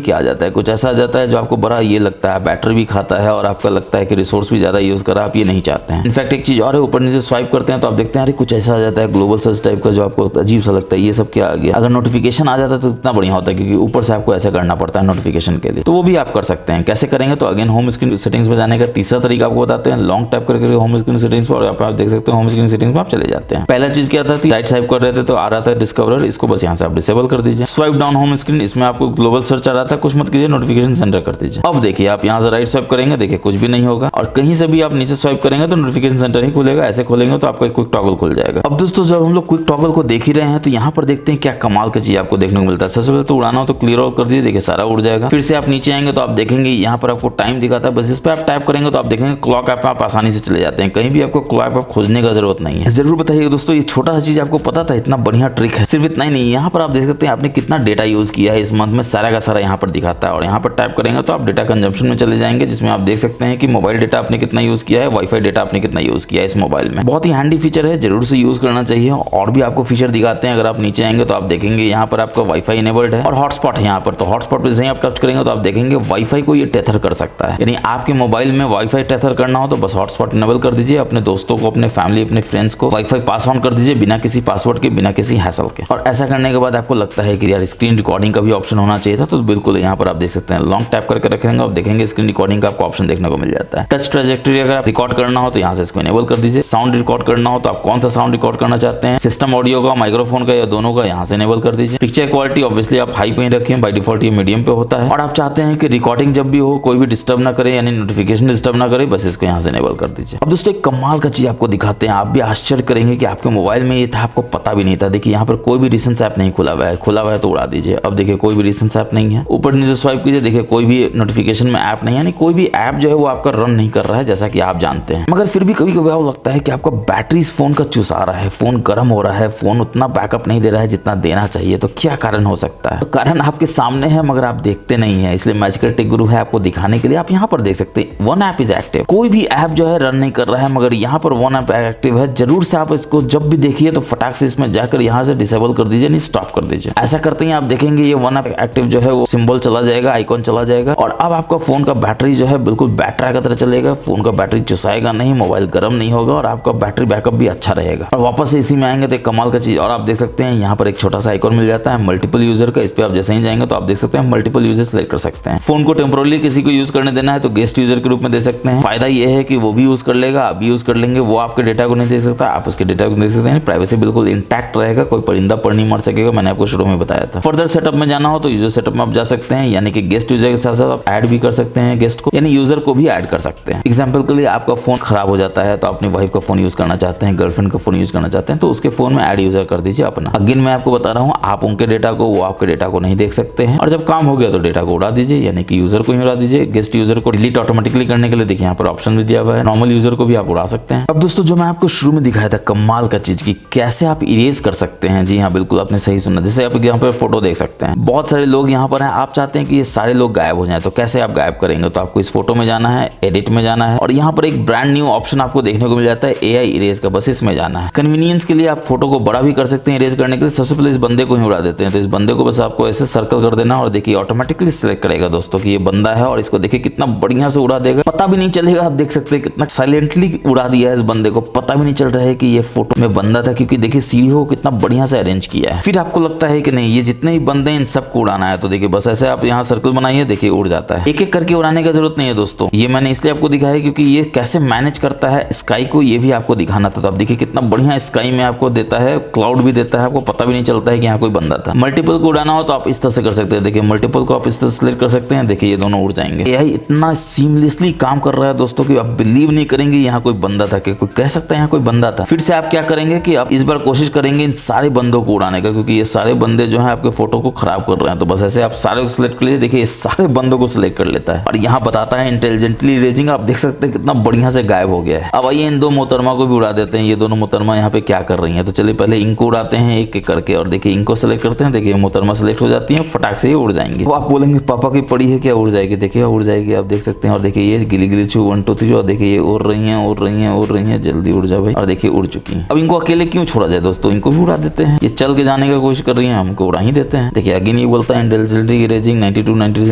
क्या आ जाता है, कुछ ऐसा आ जाता है जो आपको बड़ा ये लगता है, बैटरी भी खाता है और आपका लगता है कि रिसोर्स भी ज्यादा यूज करा, आप ये नहीं चाहते हैं। इनफैक्ट एक चीज और है, ऊपर नीचे स्वाइप करते हैं तो आप देखते हैं यार कुछ ऐसा आ जाता है ग्लोबल सर्च टाइप का, जो आपको अजीब सा लगता है, ये सब क्या आ गया। अगर नोटिफिकेशन आ जाता है तो इतना बढ़िया होता है, क्योंकि ऊपर से आपको ऐसा करना पड़ता है नोटिफिकेशन के लिए। तो वो भी आप कर सकते हैं। कैसे करेंगे तो अगेन होम स्क्रीन सेटिंग्स में जाने का तीसरा तरीका आपको बताते हैं। लॉन्ग टैप करके होम स्क्रीन सेटिंग्स पर, और आप देख सकते हैं होम स्क्रीन सेटिंग्स में आप चले जाते हैं। पहला चीज क्या था, राइट स्वाइप कर रहे थे तो आ रहा था डिस्कवरर, इसको बस यहाँ से आप डिसेबल कर दीजिए। स्वाइप डाउन होम स्क्रीन, इसमें आपको ग्लोबल सर्च आ रहा था, कुछ मत कीजिए, नोटिफिकेशन सेंटर कर दीजिए। अब देखिए आप यहाँ से राइट स्वाइप करेंगे, देखिए कुछ भी नहीं होगा, और कहीं से भी आप नीचे स्वाइप करेंगे तो नोटिफिकेशन सेंटर ही खुलेगा। ऐसे खोलेंगे तो आपका क्विक टॉगल खुल जाएगा। अब दोस्तों जब हम लोग क्विक टॉगल को देख ही रहे हैं तो यहाँ पर देखते हैं क्या कमाल का चीज आपको देखने को मिलता है। सबसे पहले तो उड़ाना हो तो क्लियर ऑल कर दीजिए, देखिए सारा उड़ जाएगा। फिर से आप नीचे आएंगे तो आप देखेंगे यहाँ पर आपको टाइम दिखाता है, बस इस पर आप टैप करेंगे तो आप देखेंगे क्लॉक ऐप में आप आसानी से चले जाते हैं। कहीं भी आपको क्लॉक ऐप खोजने का जरूरत नहीं है। जरूर बताइए दोस्तों ये छोटा सा चीज आपको पता था, इतना बढ़िया ट्रिक है। सिर्फ इतना ही नहीं, यहाँ पर आप देख सकते हैं आपने कितना डेटा यूज किया है इस मंथ में, सारा का सारा यहाँ पर दिखाता है। और यहाँ पर टैप करेंगे तो आप डेटा कंजम्पशन में चले जाएंगे, जिसमें आप देख सकते हैं कि मोबाइल डेटा आपने कितना यूज किया है, वाईफाई डेटा आपने कितना यूज किया है इस मोबाइल में। बहुत ही हैंडी फीचर है, जरूर से यूज करना चाहिए। और भी आपको फीचर दिखाते हैं। अगर आप नीचे आएंगे तो आप देखेंगे यहाँ पर आपका वाईफाई इनेबल्ड है और हॉटस्पॉट है यहाँ पर। तो हॉटस्पॉट पे जैसे आप टच करेंगे तो आप देखेंगे वाईफाई को ये टेथर कर सकता है। यानी आपके मोबाइल में वाईफाई टेथर करना हो तो बस हॉटस्पॉट इनेबल कर दीजिए, अपने दोस्तों को, अपने फैमिली, अपने फ्रेंड्स को वाईफाई पास ऑन कर दीजिए बिना किसी पासवर्ड के, बिना किसी हैसल के। और ऐसा करने के बाद आपको लगता है कि यार स्क्रीन रिकॉर्डिंग का भी ऑप्शन होना चाहिए था, तो बिल्कुल यहाँ पर आप देख सकते हैं लॉन्ग टैप करके रखेंगे और देखेंगे स्क्रीन रिकॉर्डिंग का आपको ऑप्शन देखने को मिल जाता है। टच ट्रैजेक्टरी अगर आप रिकॉर्ड करना हो तो यहाँ से इसको इनेबल कर दीजिए। साउंड रिकॉर्ड करना हो तो आप कौन सा साउंड रिकॉर्ड करना चाहते हैं, सिस्टम ऑडियो का, माइक्रोफोन का, या दोनों का, यहाँ से इनेबल कर दीजिए। पिक्चर क्वालिटी ऑब्वियसली आप हाई पे ही रखें, बाय डिफॉल्ट ये मीडियम पे होता है। और आप चाहते हैं कि रिकॉर्डिंग जब भी हो कोई भी डिस्टर्ब ना करे, यानी नोटिफिकेशन डिस्टर्ब ना करे, बस इसको यहाँ से इनेबल कर दीजिए। अब दोस्तों एक कमाल का चीज आपको दिखाते हैं, आप भी आश्चर्य करेंगे कि आपके मोबाइल में ये था, आपको पता भी नहीं था। देखिए यहाँ पर कोई भी रिसेंट ऐप नहीं खुला हुआ है, खुला हुआ है तो उड़ा दीजिए। अब देखिए कोई भी रिसेंट ऐप नहीं है, ऊपर नीचे स्वाइप कीजिए, देखिए कोई भी नोटिफिकेशन में ऐप नहीं, यानी कोई भी ऐप जो है वो आपका रन नहीं कर रहा है, जैसा कि आप जानते हैं। मगर फिर भी कभी कभी आपको लगता है कि आपका बैटरी इस फोन का चुसा रहा है, फोन गर्म हो रहा है, फोन उतना बैकअप नहीं दे रहा है जितना देना चाहिए, तो क्या कारण हो सकता है? तो कारण आपके सामने है मगर आप देखते नहीं है, इसलिए मैजिकल टेक गुरु है आपको दिखाने के लिए। आप यहाँ पर देख सकते हैं वन ऐप इज एक्टिव। कोई भी ऐप जो है रन नहीं कर रहा है मगर यहाँ पर वन ऐप एक्टिव है। जरूर से आप इसको जब भी देखिए तो फटाक से इसमें जाकर यहाँ से डिसेबल कर दीजिए, नहीं स्टॉप कर दीजिए। ऐसा करते ही आप देखेंगे ये वन ऐप एक्टिव जो है वो सिंबल चला जाएगा, आइकॉन चला जाएगा और अब आपका फोन का बैटरी जो है बिल्कुल बैटरी की तरह चलेगा। फोन का बैटरी चुसाएगा नहीं, मोबाइल गर्म नहीं होगा और आपका बैटरी बैकअप भी अच्छा रहेगा। और वापस से इसी में आएंगे तो एक कमाल का चीज और आप देख सकते हैं यहाँ पर एक छोटा सा आइकॉन मिल जाता है मल्टीपल यूजर का। इस पे आप जैसे ही जाएंगे तो आप देख सकते हैं मल्टीपल यूजर सेलेक्ट कर सकते हैं। फोन को टेम्पोरली किसी को यूज करने देना है तो गेस्ट यूजर के रूप में दे सकते हैं। फायदा ये है कि वो भी यूज कर लेगा, आप भी यूज कर लेंगे, वो आपके डेटा को नहीं दे सकता, आप उसके डेटा को दे सकते हैं। प्राइवेसी बिल्कुल इंटैक्ट रहेगा, कोई परिंदा पर नहीं मर सकेगा, मैंने आपको शुरू में बताया था। फर्दर सेटअप में जाना हो तो यूजर सेटअप में आप जा सकते हैं, यानी कि गेस्ट यूजर के साथ साथ आप ऐड भी कर सकते हैं गेस्ट को, यानी यूजर को भी ऐड कर सकते हैं। एग्जाम्पल के लिए आपका फोन खराब हो जाता है तो अपनी वाइफ का फोन यूज करना चाहते हैं, गर्लफ्रेंड का फोन यूज करना चाहते हैं तो उसके फोन में ऐड यूजर कर दीजिए अपना। अगेन मैं आपको बता रहा हूँ, आप उनके डेटा को, वो आपके डेटा को नहीं देख सकते हैं। और जब काम हो गया तो डेटा को उड़ा दीजिए, यानी कि यूजर को ही उड़ा दीजिए। गेस्ट यूजर को डिलीट ऑटोमेटिकली करने के लिए देखिए यहाँ पर ऑप्शन भी दिया हुआ है, नॉर्मल यूजर को भी आप उड़ा सकते हैं। अब दोस्तों जो मैं आपको शुरू में दिखाया था कमाल का चीज की कैसे आप इरेज कर सकते हैं, जी हाँ बिल्कुल आपने सही सुना। जैसे आप यहाँ पर फोटो देख सकते हैं, बहुत सारे लोग यहाँ पर हैं, आप चाहते हैं कि ये सारे लोग गायब हो जाएं, तो कैसे आप गायब करेंगे? तो आपको इस फोटो में जाना है, एडिट में जाना है और यहाँ पर एक ब्रांड न्यू ऑप्शन आपको देखने को मिल जाता है AI इरेज का, बस इसमें जाना है। कन्वीनियंस के लिए आप फोटो को बड़ा भी कर सकते हैं इरेज करने के लिए। सबसे पहले इस बंदे को ही उड़ा देते हैं, तो इस बंदे को बस आपको ऐसे सर्कल कर देना और देखिए ऑटोमेटिकली सिलेक्ट करेगा दोस्तों कि ये बंदा है और इसको देखिए कितना बढ़िया से उड़ा देगा, पता भी नहीं चलेगा। आप देख सकते हैं कितना साइलेंटली उड़ा दिया है इस बंदे को, पता भी नहीं चल रहा है कि ये फोटो में बंदा था, क्योंकि देखिए सीढ़ी को कितना बढ़िया से अरेंज किया है। फिर आपको लगता है कि नहीं ये जितने ही बंदे इन सबको उड़ाना है, तो देखिए बस ऐसे आप यहाँ सर्कल बनाइए, देखिए उड़ जाता है। एक एक करके उड़ाने की जरूरत नहीं है दोस्तों, ये मैंने इसलिए आपको दिखाया है क्योंकि ये कैसे मैनेज करता है स्काई को, ये भी आपको दिखाना था। तो आप देखिए कितना बढ़िया स्काई में आपको देता है, क्लाउड भी देता है, आपको पता भी नहीं चलता है कि यहाँ कोई बंदा था। मल्टीपल को उड़ाना हो तो आप इस तरह से कर सकते हैं, देखिए मल्टीपल को आप इस तरह सेलेक्ट कर सकते हैं, देखिए ये दोनों उड़ जाएंगे। AI इतना सीमलेसली काम कर रहा है दोस्तों कि आप बिलीव नहीं करेंगे यहाँ कोई बंदा था, कि कोई कह सकता है यहाँ कोई बंदा था। फिर से आप क्या करेंगे कि आप इस बार कोशिश करेंगे इन सारे बंदों को उड़ाने का, क्योंकि ये सारे बंदे जो है आपके फोटो को खराब कर रहे हैं। तो बस ऐसे आप सारे को सिलेक्ट कर लीजिए, देखिए सारे बंदों को सिलेक्ट कर लेता है और यहाँ बताता है इंटेलिजेंटली इरेजिंग। आप देख सकते हैं कितना बढ़िया से गायब हो गया है। अब आइए इन दो मोहतरमा को भी उड़ा देते हैं, ये दोनों मोहतरमा यहाँ पे क्या कर रही हैं। तो चलिए पहले इनको उड़ाते हैं एक एक करके और देखिए इनको सेलेक्ट करते हैं, देखिए मोहतरमा सेलेक्ट हो जाती है, फटाक से ये उड़ जाएंगे। वो आप बोलेंगे पापा की पड़ी है क्या, उड़ जाएगी? देखिए उड़ जाएगी, आप देख सकते हैं। और देखिए ये गिली गिली छू 1 2 3 और देखिए ये उड़ रही हैं, उड़ रही हैं, उड़ रही हैं, जल्दी उड़ जाओ भाई। और देखिए उड़ चुकी हैं। अब इनको अकेले क्यों छोड़ा जाए दोस्तों, इनको भी उड़ा देते हैं। ये चल के जाने की कोशिश कर रही है, हमको उड़ा ही देते हैं। देखिए अगेन ये बोलता है इंटेलिजेंटली इरेजिंग 92 93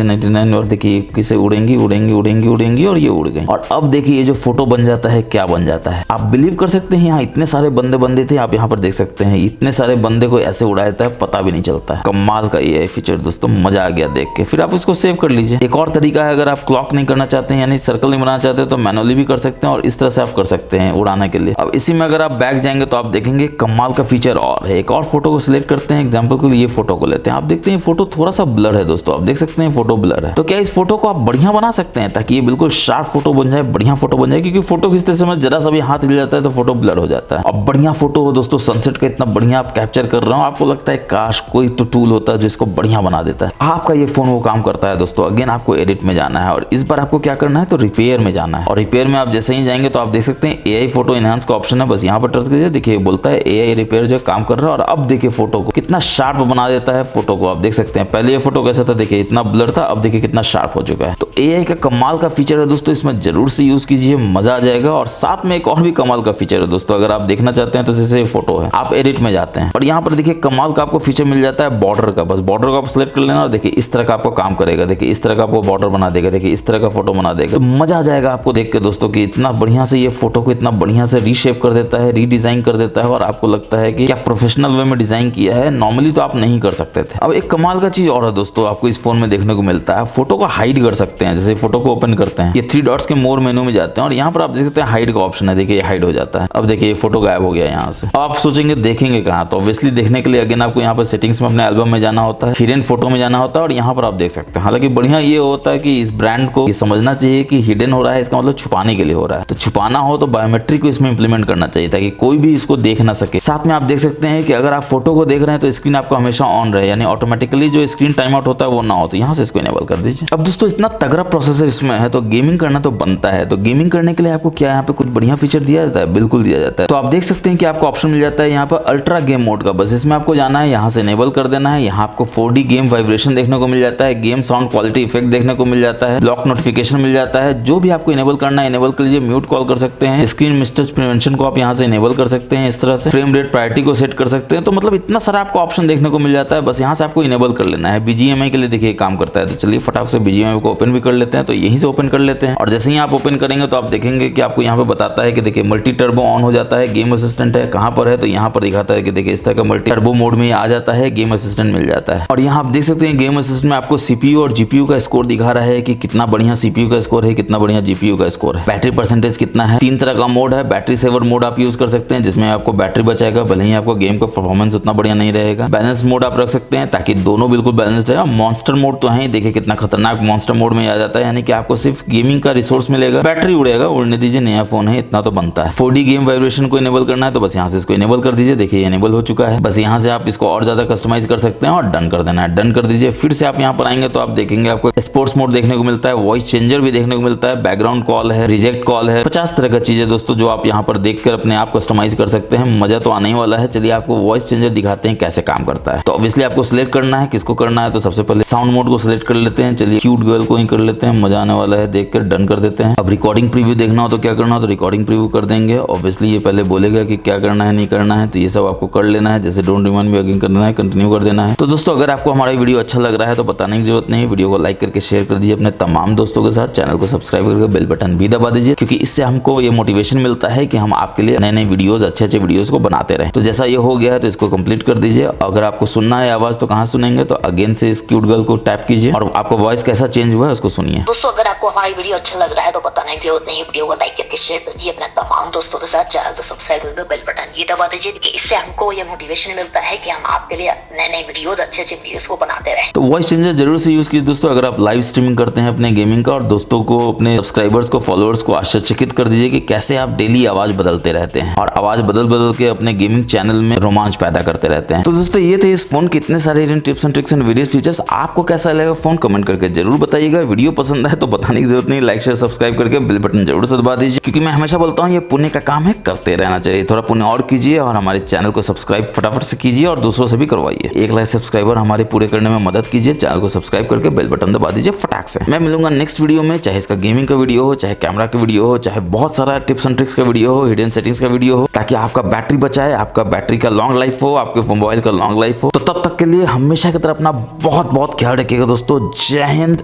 99 और देखिए किसे उड़ेंगी उड़ेंगी उड़ेंगी उड़ेंगी और ये उड़ गई। और अब देखिए ये जो फोटो बन जाता है क्या बन जाता है, आप बिलीव कर सकते हैं यहाँ इतने सारे बंदे थे। आप यहाँ पर देख सकते हैं इतने सारे बंदे को ऐसे उड़ाया था, पता भी नहीं चलता है। कमाल का AI फीचर दोस्तों, मजा आ गया देख के। फिर आप इसको सेव कर लीजिए। एक और तरीका है, अगर आप क्लॉक नहीं करना चाहते हैं यानी सर्कल नहीं बनाना चाहते तो मैनुअली भी कर सकते हैं और इस तरह से आप कर सकते हैं उड़ाने के लिए। अब इसी में अगर आप बैक जाएंगे तो आप देखेंगे कमाल का फीचर और है। एक और फोटो को सिलेक्ट करते हैं, एग्जाम्पल के लिए ये फोटो को लेते हैं। आप देखते हैं फोटो थोड़ा सा ब्लर है दोस्तों, आप देख सकते हैं फोटो ब्लर है। तो क्या इस फोटो को आप बढ़िया बना सकते हैं ताकि ये बिल्कुल शार्प फोटो बन जाए, बढ़िया फोटो बन जाए? क्योंकि फोटो खींचते समय जरा सा भी हाथ हिल जाता है तो फोटो ब्लर हो जाता है। अब बढ़िया फोटो हो दोस्तों, सनसेट का इतना बढ़िया आप कैप्चर कर रहे हो, आपको लगता है काश कोई तो टूल होता है जो इसको बढ़िया बना देता है। आपका ये फोन वो काम करता है दोस्तों। अगेन आपको एडिट में जाना है और इस बार आपको क्या करना है तो रिपेयर में जाना है। और रिपेयर में आप जैसे ही जाएंगे तो आप देख सकते हैं AI फोटो एनहांस का ऑप्शन है, बस यहाँ पर टच कीजिए। देखिए बोलता है AI रिपेयर जो काम कर रहा है और अब देखिए फोटो को कितना शार्प बना देता है। फोटो को आप देख सकते हैं, पहले ये फोटो कैसा था, देखिए इतना ब्लर था, अब देखिए कितना शार्प हो चुका है। तो AI का कमाल का फीचर है दोस्तों, इसमें जरूर से यूज कीजिए, मजा आ जाएगा। और साथ में एक और भी कमाल का फीचर है दोस्तों, अगर आप देखना चाहते हैं तो जैसे फोटो है, आप एडिट में जाते हैं और यहाँ पर देखिए कमाल का आपको फीचर मिल जाता है बॉर्डर का। बस बॉर्डर को आप सिलेक्ट कर लेना और देखिए इस तरह का आपको काम करेगा। देखिए इस तरह का आपको बॉर्डर बना देगा, देखिए इस तरह का फोटो बना देगा। तो मजा आ जाएगा आपको देख के दोस्तों कि इतना बढ़िया से ये फोटो को इतना बढ़िया से रीशेप कर देता है, रीडिजाइन कर देता है और आपको लगता है कि क्या प्रोफेशनल वे में डिजाइन किया है। नॉर्मली तो आप नहीं कर सकते थे। अब एक कमाल का चीज और है दोस्तों, आपको इस फोन में देखने को मिलता है, फोटो को हाइड कर सकते हैं। जैसे फोटो को ओपन करते हैं, ये 3 डॉट्स के मोर मेनू में जाते हैं और यहाँ पर आप देख सकते हैं हाइड का ऑप्शन है, देखिए हाइड हो जाता है। अब देखिए फोटो गायब हो गया यहाँ से। अब आप सोचेंगे देखेंगे कहाँ, तो ऑब्वियसली देखने के लिए अगेन आपको यहाँ पर सेटिंग्स में अपने एल्बम में जाना होता है, हिडन फोटो में जाना होता है और यहाँ पर आप देख सकते हैं। हालांकि बढ़िया ये होता है कि इस ब्रांड को समझना चाहिए कि हिडन हो रहा है, इसका मतलब छुपाने के लिए हो रहा है। तो छुपाना हो तो बायोमेट्रिक को इसमें इंप्लीमेंट करना चाहिए ताकि कोई भी इसको देख ना सके। साथ में आप देख सकते हैं कि अगर आप फोटो को देख रहे हैं तो स्क्रीन आपका हमेशा ऑन रहे, यानी ऑटोमेटिकली जो स्क्रीन टाइम आउट होता है वो ना हो, तो यहाँ से इसको इनेबल कर दीजिए। अब दोस्तों दोस्तों इतना तगड़ा प्रोसेसर इसमें है तो गेमिंग करना तो बनता है। तो गेमिंग करने के लिए आपको क्या यहाँ पे कुछ बढ़िया फीचर दिया जाता है, बिल्कुल दिया जाता है। तो आप देख सकते हैं कि आपको ऑप्शन मिल जाता है यहाँ पर अल्ट्रा गेम मोड का। बस इसमें आपको जाना है, यहाँ से इनेबल कर देना है। यहाँ आपको 4D गेम वाइब्रेशन देखने को मिल जाता है, गेम साउंड क्वालिटी इफेक्ट देखने को मिल जाता है, लॉक नोटिफिकेशन मिल जाता है। जो भी आपको इनेबल करना है इनेबल कर लीजिए। म्यूट कॉल कर सकते हैं, स्क्रीन मिस्टेक्स प्रिवेंशन को आप यहाँ से इनेबल कर सकते हैं इस तरह से, फ्रेम रेट प्रायोरिटी को सेट कर सकते हैं। तो मतलब इतना सारा आपको ऑप्शन देखने को मिल जाता है, बस यहाँ से आपको इनेबल कर लेना है। BGMI के लिए देखिए काम करता है। तो चलिए फटाक से BGMI को ओपन भी कर लेते हैं। तो यहीं से ओपन कर लेते हैं और जैसे ही आप ओपन करेंगे तो आप देखेंगे कि आपको यहाँ पे बताता है कि देखिए मल्टी टर्बो ऑन हो जाता है। गेम असिस्टेंट है कहाँ पर है, तो यहाँ पर दिखाता है कि देखिए इस तरह का मल्टी टर्बो मोड में आ जाता है, गेम असिस्टेंट मिल जाता है। और यहाँ आप देख सकते हैं गेम असिस्टेंट में आपको CPU और GPU का स्कोर दिखा रहा है कि कितना बढ़िया CPU का स्कोर है, कितना बढ़िया GPU का स्कोर है, बैटरी परसेंटेज कितना है। 3 तरह का मोड है। बैटरी सेवर मोड आप यूज कर सकते हैं जिसमें आपको बैटरी बचाएगा, भले ही आपको गेम का परफॉर्मेंस उतना बढ़िया नहीं रहेगा। बैलेंस मोड आप रख सकते हैं ताकि दोनों बिल्कुल बैलेंस्ड है। मॉन्स्टर मोड तो है, देखिए कितना खतरनाक मॉन्स्टर मोड में आ जाता है, यानी कि आपको सिर्फ गेमिंग का रिसोर्स मिलेगा, बैटरी उड़ेगा, उड़ने दीजिए, नया फोन है, इतना तो बनता है। 4D गेम वाइब्रेशन को इनेबल करना है तो बस यहाँ से इसको इनेबल कर दीजिए। देखिए इनेबल हो चुका है। बस यहाँ से आप इसको और ज्यादा कस्टमाइज कर सकते हैं और डन कर देना है। डन कर दीजिए। फिर से आप यहाँ पर आएंगे तो आप देखेंगे आपको स्पोर्ट्स मोड देखने को मिलता है, वॉइस चेंजर भी देखने को मिलता है, बैकग्राउंड कॉल है, रिजेक्ट कॉल है, 50 तरह का चीज है दोस्तों जो आप यहाँ पर देखकर अपने आप कस्टमाइज कर सकते हैं। मजा तो आने ही वाला है। चलिए आपको वॉइस चेंजर दिखाते हैं कैसे काम करता है। तो ऑब्वियसली आपको सिलेक्ट करना है, किसको करना है, तो सबसे पहले साउंड मोड को सिलेक्ट कर लेते हैं। चलिए क्यूट गर्ल को ही कर लेते हैं, मजा आने वाला है, देखकर डन कर देते हैं। अब रिकॉर्डिंग प्रीव्यू देखना हो तो क्या करना हो, तो रिकॉर्डिंग प्रीव्यू कर देंगे। ऑब्वियसली ये पहले बोलेगा कि क्या करना है नहीं करना है, तो ये सब आपको कर लेना है। जैसे डोंट रिमाइंड मी अगेन करना है, कंटिन्यू कर देना है। तो दोस्तों अगर आपको हमारा वीडियो अच्छा लग रहा है तो बताने की जरूरत नहीं, वीडियो को लाइक करके शेयर कर दीजिए अपने तमाम दोस्तों के साथ। चैनल को सब्सक्राइब करके बेल बटन भी दबा दीजिए, क्योंकि इससे हमको ये मोटिवेशन मिलता है कि हम आपके लिए नए नए वीडियोस, अच्छे अच्छे वीडियोस को बनाते रहें। तो जैसा ये हो गया है तो इसको कंप्लीट कर दीजिए। अगर आपको सुनना है आवाज तो कहाँ सुनेंगे, तो अगेन से इस क्यूट गर्ल को टैप कीजिए और आपको वॉइस कैसा चेंज हुआ है उसको सुनिए। दोस्तों अगर आपको हमारी वीडियो अच्छा लग रहा है तो बताने की जरूरत नहीं, वीडियो को लाइक करके शेयर कर दीजिए अपने तमाम दोस्तों के साथ। चैनल को सब्सक्राइब करके बेल बटन भी दबा दीजिए, क्योंकि इससे हमको ये मोटिवेशन मिलता है कि हम आपके लिए नए नए वीडियोस, अच्छे अच्छे वीडियोस को बनाते रहें। तो वॉइस चेंजर जरूर से यूज कीजिए दोस्तों। अगर आप लाइव स्ट्रीमिंग करते हैं अपने गेमिंग का, और दोस्तों को, अपने सब्सक्राइबर्स को, फॉलोअर्स को आश्चर्यचकित कर दीजिए कि कैसे आप डेली आवाज बदलते रहते हैं और आवाज बदल बदल के अपने गेमिंग चैनल में रोमांच पैदा करते रहते हैं। तो दोस्तों ये थे इस फोन के इतने सारे tips and tricks and various features. आपको कैसा लगा फोन कमेंट करके जरूर बताइएगा। वीडियो पसंद है तो बताने की जरूरत नहीं, लाइक शेयर सब्सक्राइब करके बेल बटन जरूर से दबा दीजिए, क्योंकि मैं हमेशा बोलता हूँ ये पुण्य का काम है, करते रहना चाहिए। थोड़ा पुण्य और कीजिए और हमारे चैनल को सब्सक्राइब फटाफट से कीजिए और दूसरों से भी करवाइए। 1 लाख सब्सक्राइबर हमारे पूरे करने में मदद कीजिए। चैनल को सब्सक्राइब करके बेल बटन दबा दीजिए फटाक से। मैं मिलूंगा नेक्स्ट वीडियो में, चाहे इसका गेमिंग का वीडियो हो, चाहे कैमरा का वीडियो हो, चाहे बहुत सारा टिप्स एंड ट्रिक्स का वीडियो हो, हिडन सेटिंग्स का वीडियो हो, ताकि आपका बैटरी बचाए, आपका बैटरी का लॉन्ग लाइफ हो, आपके मोबाइल का लॉन्ग लाइफ हो। तो तब तक के लिए हमेशा की तरह अपना बहुत बहुत ख्याल रखिएगा दोस्तों। जय हिंद,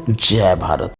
जय भारत।